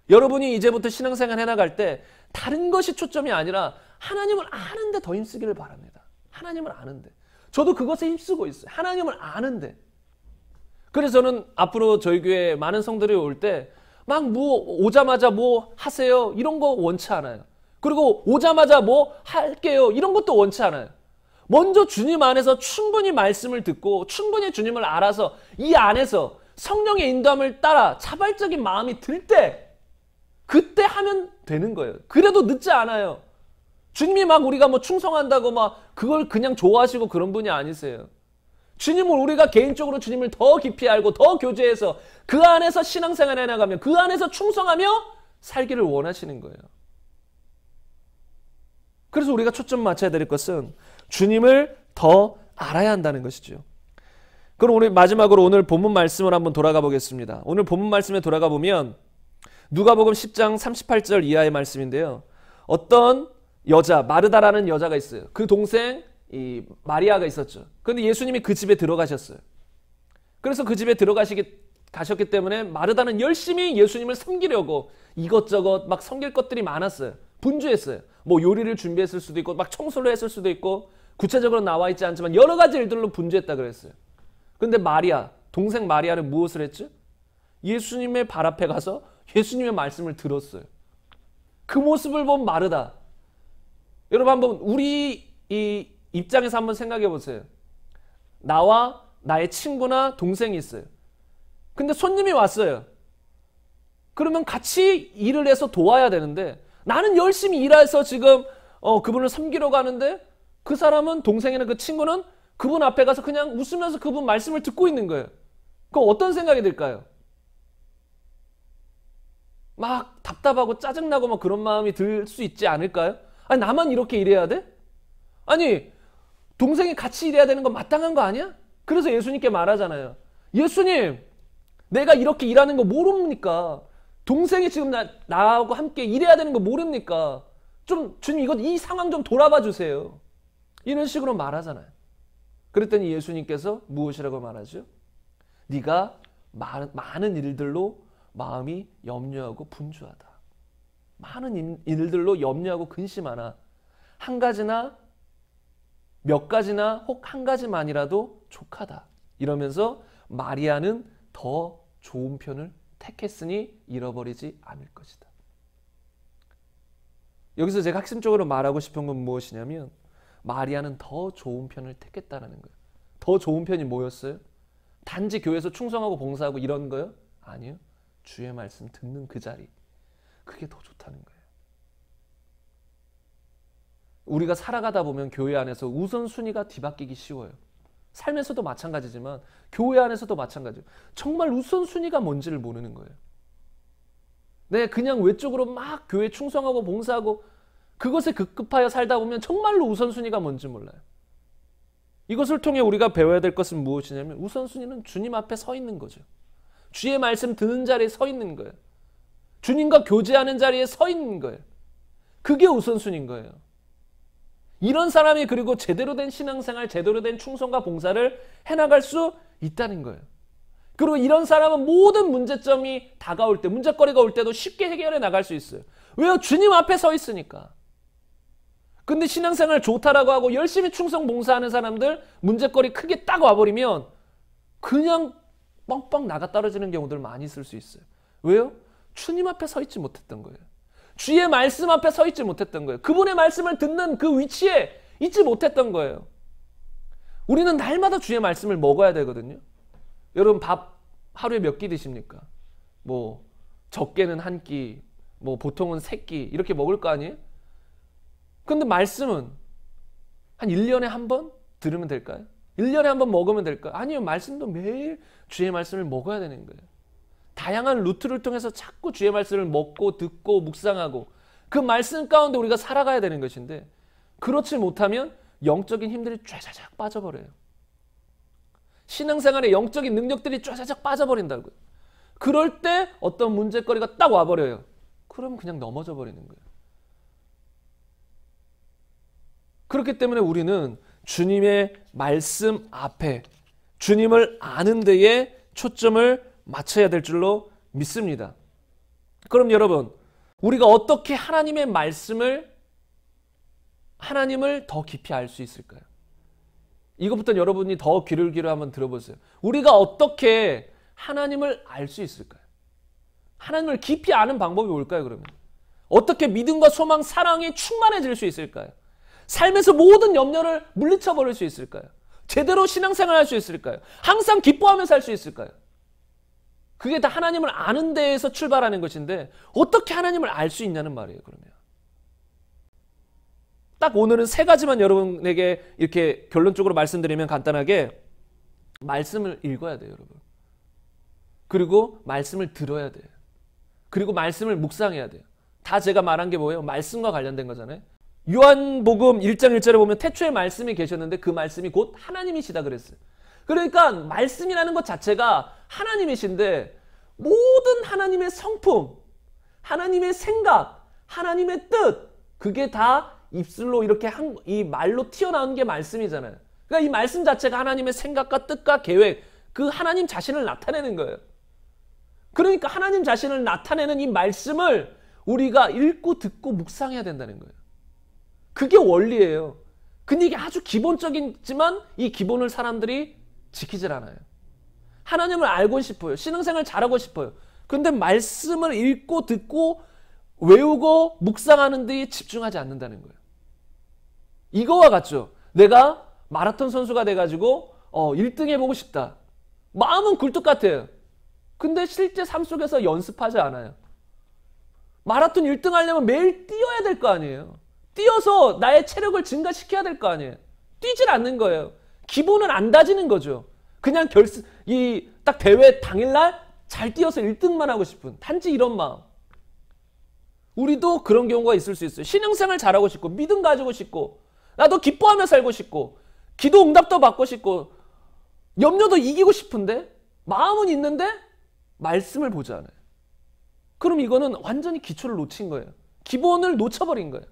여러분이 이제부터 신앙생활 해나갈 때 다른 것이 초점이 아니라 하나님을 아는데 더 힘쓰기를 바랍니다. 하나님을 아는데. 저도 그것에 힘쓰고 있어요. 하나님을 아는데. 그래서 저는 앞으로 저희 교회에 많은 성도들이 올 때 막 오자마자 뭐 하세요 이런 거 원치 않아요. 그리고 오자마자 뭐 할게요 이런 것도 원치 않아요. 먼저 주님 안에서 충분히 말씀을 듣고 충분히 주님을 알아서 이 안에서 성령의 인도함을 따라 자발적인 마음이 들 때 그때 하면 되는 거예요. 그래도 늦지 않아요. 주님이 막 우리가 뭐 충성한다고 막 그걸 그냥 좋아하시고 그런 분이 아니세요. 주님을 우리가 개인적으로 주님을 더 깊이 알고 더 교제해서 그 안에서 신앙생활 해나가면 그 안에서 충성하며 살기를 원하시는 거예요. 그래서 우리가 초점 맞춰야 될 것은 주님을 더 알아야 한다는 것이죠. 그럼 우리 마지막으로 오늘 본문 말씀을 한번 돌아가 보겠습니다. 오늘 본문 말씀에 돌아가 보면 누가복음 10장 38절 이하의 말씀인데요. 어떤 여자, 마르다라는 여자가 있어요. 그 동생 마리아가 있었죠. 그런데 예수님이 그 집에 들어가셨어요. 그래서 그 집에 가셨기 때문에 마르다는 열심히 예수님을 섬기려고 이것저것 막 섬길 것들이 많았어요. 분주했어요. 뭐 요리를 준비했을 수도 있고 막 청소를 했을 수도 있고 구체적으로 나와 있지 않지만 여러 가지 일들로 분주했다 그랬어요. 근데 마리아, 동생 마리아는 무엇을 했죠? 예수님의 발 앞에 가서 예수님의 말씀을 들었어요. 그 모습을 본 마르다. 여러분 한번 우리 이 입장에서 한번 생각해 보세요. 나와 나의 친구나 동생이 있어요. 근데 손님이 왔어요. 그러면 같이 일을 해서 도와야 되는데 나는 열심히 일해서 지금 그분을 섬기러 가는데 그 사람은 동생이나 그 친구는 그분 앞에 가서 그냥 웃으면서 그분 말씀을 듣고 있는 거예요. 그럼 어떤 생각이 들까요? 막 답답하고 짜증나고 막 그런 마음이 들 수 있지 않을까요? 아니 나만 이렇게 일해야 돼? 아니 동생이 같이 일해야 되는 건 마땅한 거 아니야? 그래서 예수님께 말하잖아요. 예수님 내가 이렇게 일하는 거 모릅니까? 동생이 지금 나하고 함께 일해야 되는 거 모릅니까? 좀 주님 이 상황 좀 돌아봐 주세요. 이런 식으로 말하잖아요. 그랬더니 예수님께서 무엇이라고 말하죠? 네가 많은 일들로 마음이 염려하고 분주하다. 많은 일들로 염려하고 근심하나 한 가지나 몇 가지나 혹 한 가지만이라도 족하다. 이러면서 마리아는 더 좋은 편을 택했으니 잃어버리지 않을 것이다. 여기서 제가 핵심적으로 말하고 싶은 건 무엇이냐면 마리아는 더 좋은 편을 택했다라는 거예요. 더 좋은 편이 뭐였어요? 단지 교회에서 충성하고 봉사하고 이런 거요? 아니요. 주의 말씀 듣는 그 자리. 그게 더 좋다는 거예요. 우리가 살아가다 보면 교회 안에서 우선순위가 뒤바뀌기 쉬워요. 삶에서도 마찬가지지만 교회 안에서도 마찬가지예요. 정말 우선순위가 뭔지를 모르는 거예요. 네, 그냥 외적으로 막 교회 충성하고 봉사하고 그것에 급급하여 살다 보면 정말로 우선순위가 뭔지 몰라요. 이것을 통해 우리가 배워야 될 것은 무엇이냐면 우선순위는 주님 앞에 서 있는 거죠. 주의 말씀 듣는 자리에 서 있는 거예요. 주님과 교제하는 자리에 서 있는 거예요. 그게 우선순위인 거예요. 이런 사람이 그리고 제대로 된 신앙생활, 제대로 된 충성과 봉사를 해나갈 수 있다는 거예요. 그리고 이런 사람은 모든 문제점이 다가올 때, 문제거리가 올 때도 쉽게 해결해 나갈 수 있어요. 왜요? 주님 앞에 서 있으니까. 근데 신앙생활 좋다라고 하고 열심히 충성 봉사하는 사람들 문제거리 크게 딱 와버리면 그냥 뻥뻥 나가 떨어지는 경우들 많이 있을 수 있어요. 왜요? 주님 앞에 서 있지 못했던 거예요. 주의 말씀 앞에 서 있지 못했던 거예요. 그분의 말씀을 듣는 그 위치에 있지 못했던 거예요. 우리는 날마다 주의 말씀을 먹어야 되거든요. 여러분 밥 하루에 몇 끼 드십니까? 뭐 적게는 한 끼, 뭐 보통은 3끼 이렇게 먹을 거 아니에요? 근데 말씀은 한 1년에 한 번 들으면 될까요? 1년에 한 번 먹으면 될까요? 아니요. 말씀도 매일 주의 말씀을 먹어야 되는 거예요. 다양한 루트를 통해서 자꾸 주의 말씀을 먹고 듣고 묵상하고 그 말씀 가운데 우리가 살아가야 되는 것인데 그렇지 못하면 영적인 힘들이 쫙쫙 빠져버려요. 신앙생활의 영적인 능력들이 쫙쫙 빠져버린다고요. 그럴 때 어떤 문제거리가 딱 와버려요. 그러면 그냥 넘어져 버리는 거예요. 그렇기 때문에 우리는 주님의 말씀 앞에 주님을 아는 데에 초점을 맞춰야 될 줄로 믿습니다. 그럼 여러분, 우리가 어떻게 하나님의 말씀을, 하나님을 더 깊이 알 수 있을까요? 이것부터 여러분이 더 귀를 기울여 한번 들어보세요. 우리가 어떻게 하나님을 알 수 있을까요? 하나님을 깊이 아는 방법이 뭘까요, 그러면? 어떻게 믿음과 소망, 사랑이 충만해질 수 있을까요? 삶에서 모든 염려를 물리쳐버릴 수 있을까요? 제대로 신앙생활 할 수 있을까요? 항상 기뻐하며 살 수 있을까요? 그게 다 하나님을 아는 데에서 출발하는 것인데 어떻게 하나님을 알 수 있냐는 말이에요. 그러면 딱 오늘은 3가지만 여러분에게 이렇게 결론적으로 말씀드리면 간단하게 말씀을 읽어야 돼요, 여러분. 그리고 말씀을 들어야 돼요. 그리고 말씀을 묵상해야 돼요. 다 제가 말한 게 뭐예요? 말씀과 관련된 거잖아요. 요한복음 1장 1절에 보면 태초에 말씀이 계셨는데 그 말씀이 곧 하나님이시다 그랬어요. 그러니까 말씀이라는 것 자체가 하나님이신데 모든 하나님의 성품, 하나님의 생각, 하나님의 뜻 그게 다 입술로 이렇게 이 말로 튀어나오는 게 말씀이잖아요. 그러니까 이 말씀 자체가 하나님의 생각과 뜻과 계획 그 하나님 자신을 나타내는 거예요. 그러니까 하나님 자신을 나타내는 이 말씀을 우리가 읽고 듣고 묵상해야 된다는 거예요. 그게 원리예요. 근데 이게 아주 기본적이지만 이 기본을 사람들이 지키질 않아요. 하나님을 알고 싶어요. 신앙생활 잘하고 싶어요. 근데 말씀을 읽고 듣고 외우고 묵상하는 데 집중하지 않는다는 거예요. 이거와 같죠. 내가 마라톤 선수가 돼가지고 1등 해보고 싶다. 마음은 굴뚝 같아요. 근데 실제 삶 속에서 연습하지 않아요. 마라톤 1등 하려면 매일 뛰어야 될 거 아니에요. 뛰어서 나의 체력을 증가시켜야 될 거 아니에요. 뛰질 않는 거예요. 기본은 안 다지는 거죠. 그냥 딱 대회 당일날 잘 뛰어서 1등만 하고 싶은 단지 이런 마음. 우리도 그런 경우가 있을 수 있어요. 신앙생활 잘하고 싶고 믿음 가지고 싶고 나도 기뻐하며 살고 싶고 기도 응답도 받고 싶고 염려도 이기고 싶은데 마음은 있는데 말씀을 보지 않아요. 그럼 이거는 완전히 기초를 놓친 거예요. 기본을 놓쳐버린 거예요.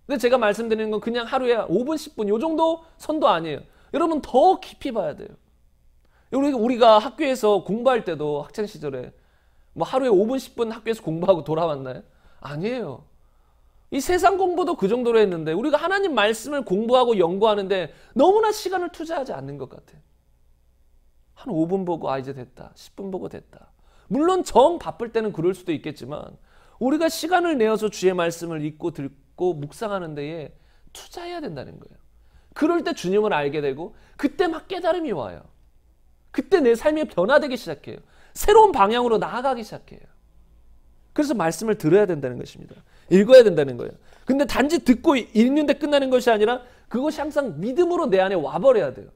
근데 제가 말씀드리는 건 그냥 하루에 5분, 10분 이 정도 선도 아니에요. 여러분 더 깊이 봐야 돼요. 우리가 학교에서 공부할 때도 학창 시절에 뭐 하루에 5분, 10분 학교에서 공부하고 돌아왔나요? 아니에요. 이 세상 공부도 그 정도로 했는데 우리가 하나님 말씀을 공부하고 연구하는데 너무나 시간을 투자하지 않는 것 같아요. 한 5분 보고 이제 됐다. 10분 보고 됐다. 물론 정 바쁠 때는 그럴 수도 있겠지만 우리가 시간을 내어서 주의 말씀을 읽고 듣고 묵상하는 데에 투자해야 된다는 거예요. 그럴 때 주님을 알게 되고 그때 막 깨달음이 와요. 그때 내 삶이 변화되기 시작해요. 새로운 방향으로 나아가기 시작해요. 그래서 말씀을 들어야 된다는 것입니다. 읽어야 된다는 거예요. 근데 단지 듣고 읽는데 끝나는 것이 아니라 그것이 항상 믿음으로 내 안에 와버려야 돼요.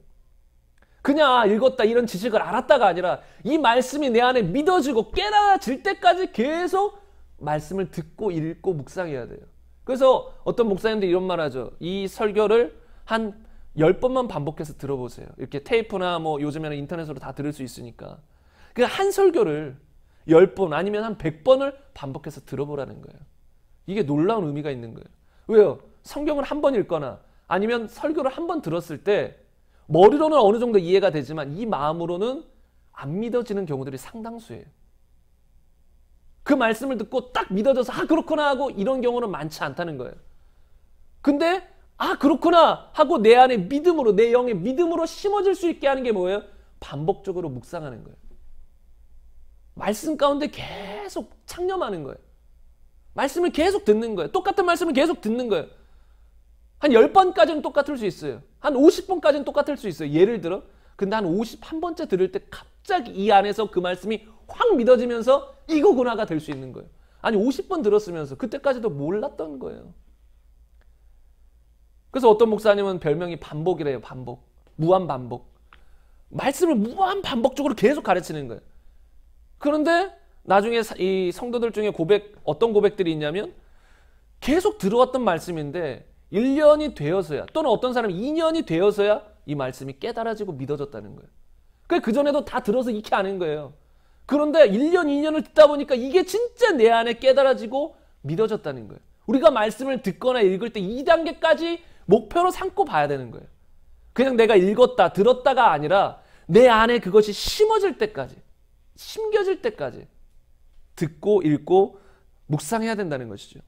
그냥 읽었다 이런 지식을 알았다가 아니라 이 말씀이 내 안에 믿어지고 깨달아질 때까지 계속 말씀을 듣고 읽고 묵상해야 돼요. 그래서 어떤 목사님들이 이런 말 하죠. 이 설교를 한 10번만 반복해서 들어보세요. 이렇게 테이프나 뭐 요즘에는 인터넷으로 다 들을 수 있으니까. 그 한 설교를 10번 아니면 한 100번을 반복해서 들어보라는 거예요. 이게 놀라운 의미가 있는 거예요. 왜요? 성경을 한 번 읽거나 아니면 설교를 한 번 들었을 때 머리로는 어느 정도 이해가 되지만 이 마음으로는 안 믿어지는 경우들이 상당수예요. 그 말씀을 듣고 딱 믿어져서 그렇구나 하고 이런 경우는 많지 않다는 거예요. 근데 그렇구나 하고 내 안에 믿음으로 내 영의 믿음으로 심어질 수 있게 하는 게 뭐예요? 반복적으로 묵상하는 거예요. 말씀 가운데 계속 창념하는 거예요. 말씀을 계속 듣는 거예요. 똑같은 말씀을 계속 듣는 거예요. 한 10번까지는 똑같을 수 있어요. 한 50번까지는 똑같을 수 있어요. 예를 들어. 근데 한 51번째 들을 때 갑자기 이 안에서 그 말씀이 확 믿어지면서 이거구나가 될 수 있는 거예요. 아니 50번 들었으면서 그때까지도 몰랐던 거예요. 그래서 어떤 목사님은 별명이 반복이래요. 반복. 무한 반복. 말씀을 무한 반복적으로 계속 가르치는 거예요. 그런데 나중에 이 성도들 중에 어떤 고백들이 있냐면 계속 들어왔던 말씀인데 1년이 되어서야 또는 어떤 사람이 2년이 되어서야 이 말씀이 깨달아지고 믿어졌다는 거예요. 그 전에도 다 들어서 익히 아는 거예요. 그런데 1년, 2년을 듣다 보니까 이게 진짜 내 안에 깨달아지고 믿어졌다는 거예요. 우리가 말씀을 듣거나 읽을 때 2단계까지 목표로 삼고 봐야 되는 거예요. 그냥 내가 읽었다, 들었다가 아니라 내 안에 그것이 심어질 때까지, 심겨질 때까지 듣고 읽고 묵상해야 된다는 것이죠.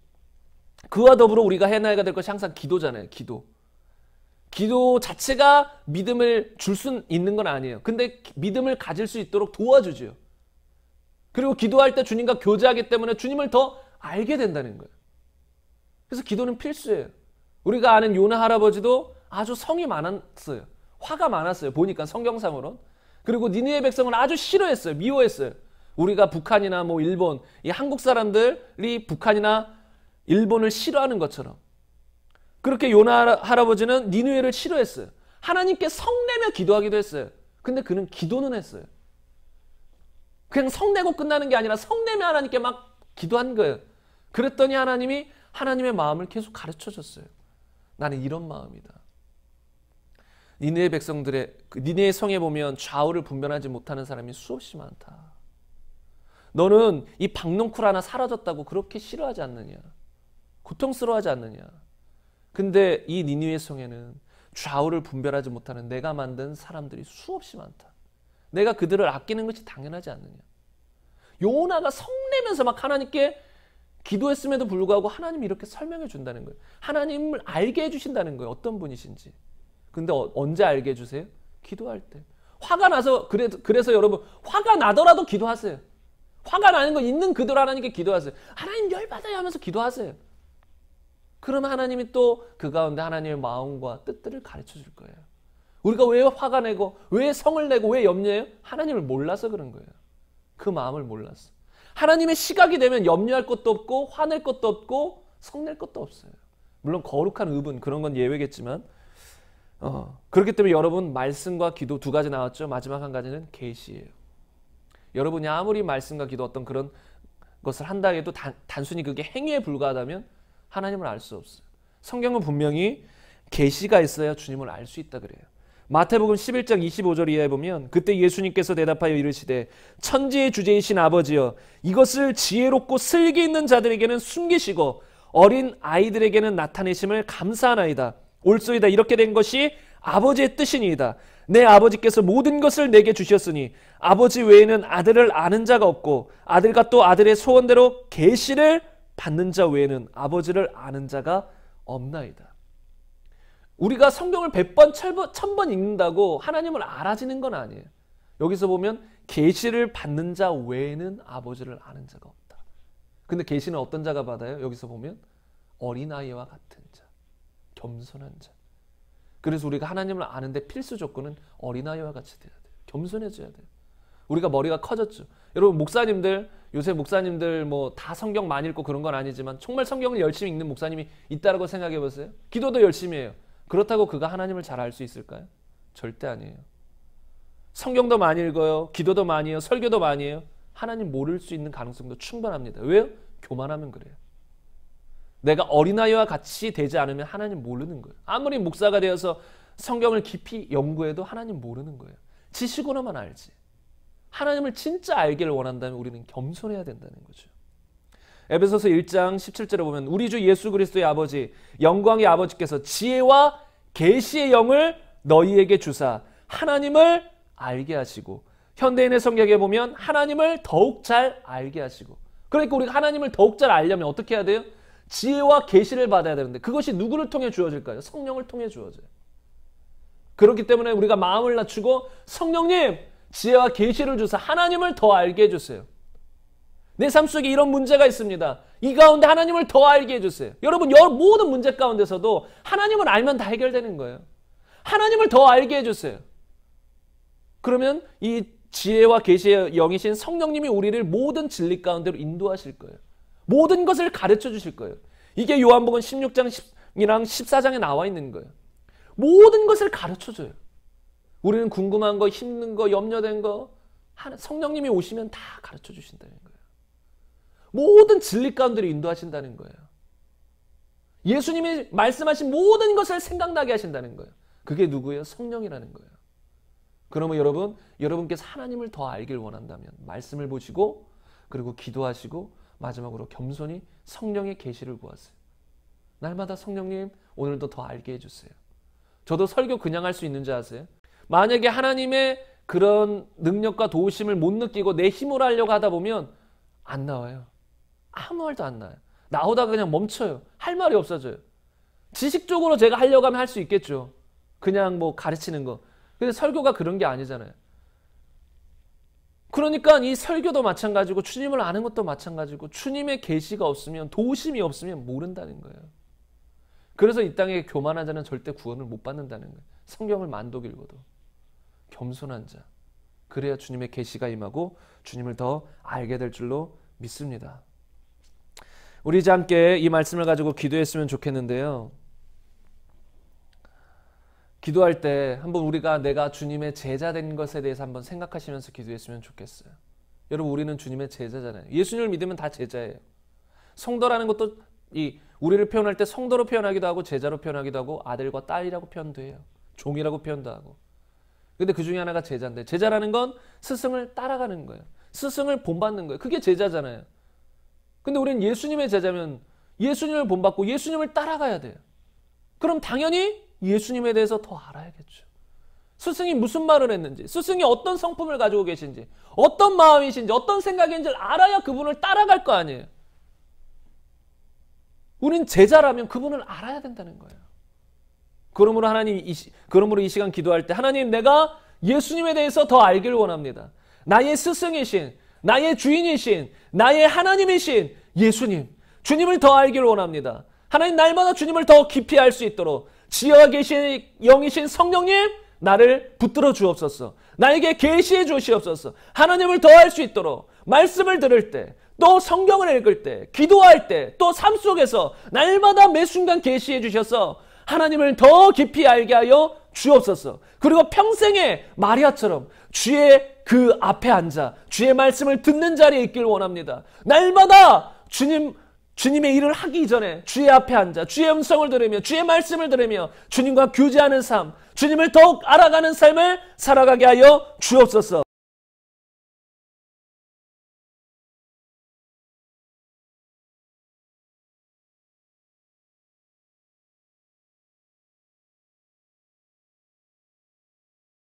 그와 더불어 우리가 해나가야 될 것이 항상 기도잖아요. 기도. 기도 자체가 믿음을 줄 수 있는 건 아니에요. 근데 믿음을 가질 수 있도록 도와주죠. 그리고 기도할 때 주님과 교제하기 때문에 주님을 더 알게 된다는 거예요. 그래서 기도는 필수예요. 우리가 아는 요나 할아버지도 아주 성이 많았어요. 화가 많았어요. 보니까 성경상으로. 그리고 니느웨 백성을 아주 싫어했어요. 미워했어요. 우리가 북한이나 뭐 일본, 이 한국 사람들이 북한이나 일본을 싫어하는 것처럼 그렇게 요나 할아버지는 니느웨를 싫어했어요. 하나님께 성내며 기도하기도 했어요. 근데 그는 기도는 했어요. 그냥 성내고 끝나는 게 아니라 성내며 하나님께 막 기도한 거예요. 그랬더니 하나님이 하나님의 마음을 계속 가르쳐줬어요. 나는 이런 마음이다. 니느웨 백성들의 니느웨 성에 보면 좌우를 분별하지 못하는 사람이 수없이 많다. 너는 이 박농쿨 하나 사라졌다고 그렇게 싫어하지 않느냐? 고통스러워하지 않느냐? 근데 이 니느웨 성에는 좌우를 분별하지 못하는 내가 만든 사람들이 수없이 많다. 내가 그들을 아끼는 것이 당연하지 않느냐? 요나가 성내면서 막 하나님께 기도했음에도 불구하고 하나님이 이렇게 설명해 준다는 거예요. 하나님을 알게 해주신다는 거예요. 어떤 분이신지. 근데 언제 알게 해주세요? 기도할 때. 화가 나서 그래서 여러분 화가 나더라도 기도하세요. 화가 나는 거 있는 그대로 하나님께 기도하세요. 하나님 열받아요 하면서 기도하세요. 그러면 하나님이 또 그 가운데 하나님의 마음과 뜻들을 가르쳐 줄 거예요. 우리가 왜 화가 내고 왜 성을 내고 왜 염려해요? 하나님을 몰라서 그런 거예요. 그 마음을 몰랐어. 하나님의 시각이 되면 염려할 것도 없고 화낼 것도 없고 성낼 것도 없어요. 물론 거룩한 의분 그런 건 예외겠지만 그렇기 때문에 여러분 말씀과 기도 두 가지 나왔죠. 마지막 한 가지는 계시예요. 여러분이 아무리 말씀과 기도 어떤 그런 것을 한다 해도 단순히 그게 행위에 불과하다면 하나님을 알 수 없어요. 성경은 분명히 계시가 있어야 주님을 알 수 있다 그래요. 마태복음 11장 25절 이하에 보면 그때 예수님께서 대답하여 이르시되 천지의 주제이신 아버지여 이것을 지혜롭고 슬기 있는 자들에게는 숨기시고 어린 아이들에게는 나타내심을 감사하나이다. 옳소이다. 이렇게 된 것이 아버지의 뜻이니이다. 내 아버지께서 모든 것을 내게 주셨으니 아버지 외에는 아들을 아는 자가 없고 아들과 또 아들의 소원대로 계시를 받는 자 외에는 아버지를 아는 자가 없나이다. 우리가 성경을 100번, 1000번 읽는다고 하나님을 알아지는 건 아니에요. 여기서 보면 계시를 받는 자 외에는 아버지를 아는 자가 없다. 근데 계시는 어떤 자가 받아요? 여기서 보면 어린아이와 같은 자, 겸손한 자. 그래서 우리가 하나님을 아는데 필수 조건은 어린아이와 같이 돼야 돼요. 겸손해져야 돼요. 우리가 머리가 커졌죠. 여러분 목사님들, 요새 목사님들 뭐 다 성경 많이 읽고 그런 건 아니지만 정말 성경을 열심히 읽는 목사님이 있다라고 생각해 보세요. 기도도 열심히 해요. 그렇다고 그가 하나님을 잘 알 수 있을까요? 절대 아니에요. 성경도 많이 읽어요. 기도도 많이 해요. 설교도 많이 해요. 하나님 모를 수 있는 가능성도 충분합니다. 왜요? 교만하면 그래요. 내가 어린아이와 같이 되지 않으면 하나님 모르는 거예요. 아무리 목사가 되어서 성경을 깊이 연구해도 하나님 모르는 거예요. 지식으로만 알지. 하나님을 진짜 알기를 원한다면 우리는 겸손해야 된다는 거죠. 에베소서 1장 17절에 보면 우리 주 예수 그리스도의 아버지 영광의 아버지께서 지혜와 계시의 영을 너희에게 주사 하나님을 알게 하시고 현대인의 성경에 보면 하나님을 더욱 잘 알게 하시고 그러니까 우리가 하나님을 더욱 잘 알려면 어떻게 해야 돼요? 지혜와 계시를 받아야 되는데 그것이 누구를 통해 주어질까요? 성령을 통해 주어져요. 그렇기 때문에 우리가 마음을 낮추고 성령님 지혜와 계시를 주사 하나님을 더 알게 해주세요. 내 삶 속에 이런 문제가 있습니다. 이 가운데 하나님을 더 알게 해주세요. 여러분 모든 문제 가운데서도 하나님을 알면 다 해결되는 거예요. 하나님을 더 알게 해주세요. 그러면 이 지혜와 계시의 영이신 성령님이 우리를 모든 진리 가운데로 인도하실 거예요. 모든 것을 가르쳐 주실 거예요. 이게 요한복음 16장이랑 14장에 나와 있는 거예요. 모든 것을 가르쳐 줘요. 우리는 궁금한 거, 힘든 거, 염려된 거 성령님이 오시면 다 가르쳐 주신다는 거예요. 모든 진리 가운데로 인도하신다는 거예요. 예수님이 말씀하신 모든 것을 생각나게 하신다는 거예요. 그게 누구예요? 성령이라는 거예요. 그러면 여러분께서 하나님을 더 알길 원한다면 말씀을 보시고 그리고 기도하시고 마지막으로 겸손히 성령의 계시를 구하세요. 날마다 성령님 오늘도 더 알게 해주세요. 저도 설교 그냥 할 수 있는지 아세요? 만약에 하나님의 그런 능력과 도우심을 못 느끼고 내 힘으로 하려고 하다 보면 안 나와요. 아무 말도 안 나와요. 나오다가 그냥 멈춰요. 할 말이 없어져요. 지식적으로 제가 하려고 하면 할 수 있겠죠. 그냥 뭐 가르치는 거. 근데 설교가 그런 게 아니잖아요. 그러니까 이 설교도 마찬가지고 주님을 아는 것도 마찬가지고 주님의 계시가 없으면 도우심이 없으면 모른다는 거예요. 그래서 이 땅에 교만한 자는 절대 구원을 못 받는다는 거예요. 성경을 만독 읽어도. 겸손한 자. 그래야 주님의 계시가 임하고 주님을 더 알게 될 줄로 믿습니다. 우리 이제 함께 이 말씀을 가지고 기도했으면 좋겠는데요. 기도할 때 한번 우리가 내가 주님의 제자 된 것에 대해서 한번 생각하시면서 기도했으면 좋겠어요. 여러분 우리는 주님의 제자잖아요. 예수님을 믿으면 다 제자예요. 성도라는 것도 우리를 표현할 때 성도로 표현하기도 하고 제자로 표현하기도 하고 아들과 딸이라고 표현도 해요. 종이라고 표현도 하고. 근데 그 중에 하나가 제자인데 제자라는 건 스승을 따라가는 거예요. 스승을 본받는 거예요. 그게 제자잖아요. 근데 우리는 예수님의 제자면 예수님을 본받고 예수님을 따라가야 돼요. 그럼 당연히 예수님에 대해서 더 알아야겠죠. 스승이 무슨 말을 했는지, 스승이 어떤 성품을 가지고 계신지, 어떤 마음이신지, 어떤 생각인지를 알아야 그분을 따라갈 거 아니에요. 우린 제자라면 그분을 알아야 된다는 거예요. 그러므로 이 시간 기도할 때 하나님, 내가 예수님에 대해서 더 알기를 원합니다. 나의 스승이신, 나의 주인이신, 나의 하나님이신 예수님, 주님을 더 알기를 원합니다. 하나님, 날마다 주님을 더 깊이 알 수 있도록 지혜와 계신 영이신 성령님, 나를 붙들어 주옵소서. 나에게 계시해 주시옵소서. 하나님을 더 알 수 있도록 말씀을 들을 때, 또 성경을 읽을 때, 기도할 때, 또 삶 속에서 날마다 매 순간 계시해 주셔서 하나님을 더 깊이 알게 하여 주옵소서. 그리고 평생에 마리아처럼 주의 그 앞에 앉아 주의 말씀을 듣는 자리에 있기를 원합니다. 날마다 주님의 일을 하기 전에 주의 앞에 앉아 주의 음성을 들으며 주의 말씀을 들으며 주님과 교제하는 삶, 주님을 더욱 알아가는 삶을 살아가게 하여 주옵소서.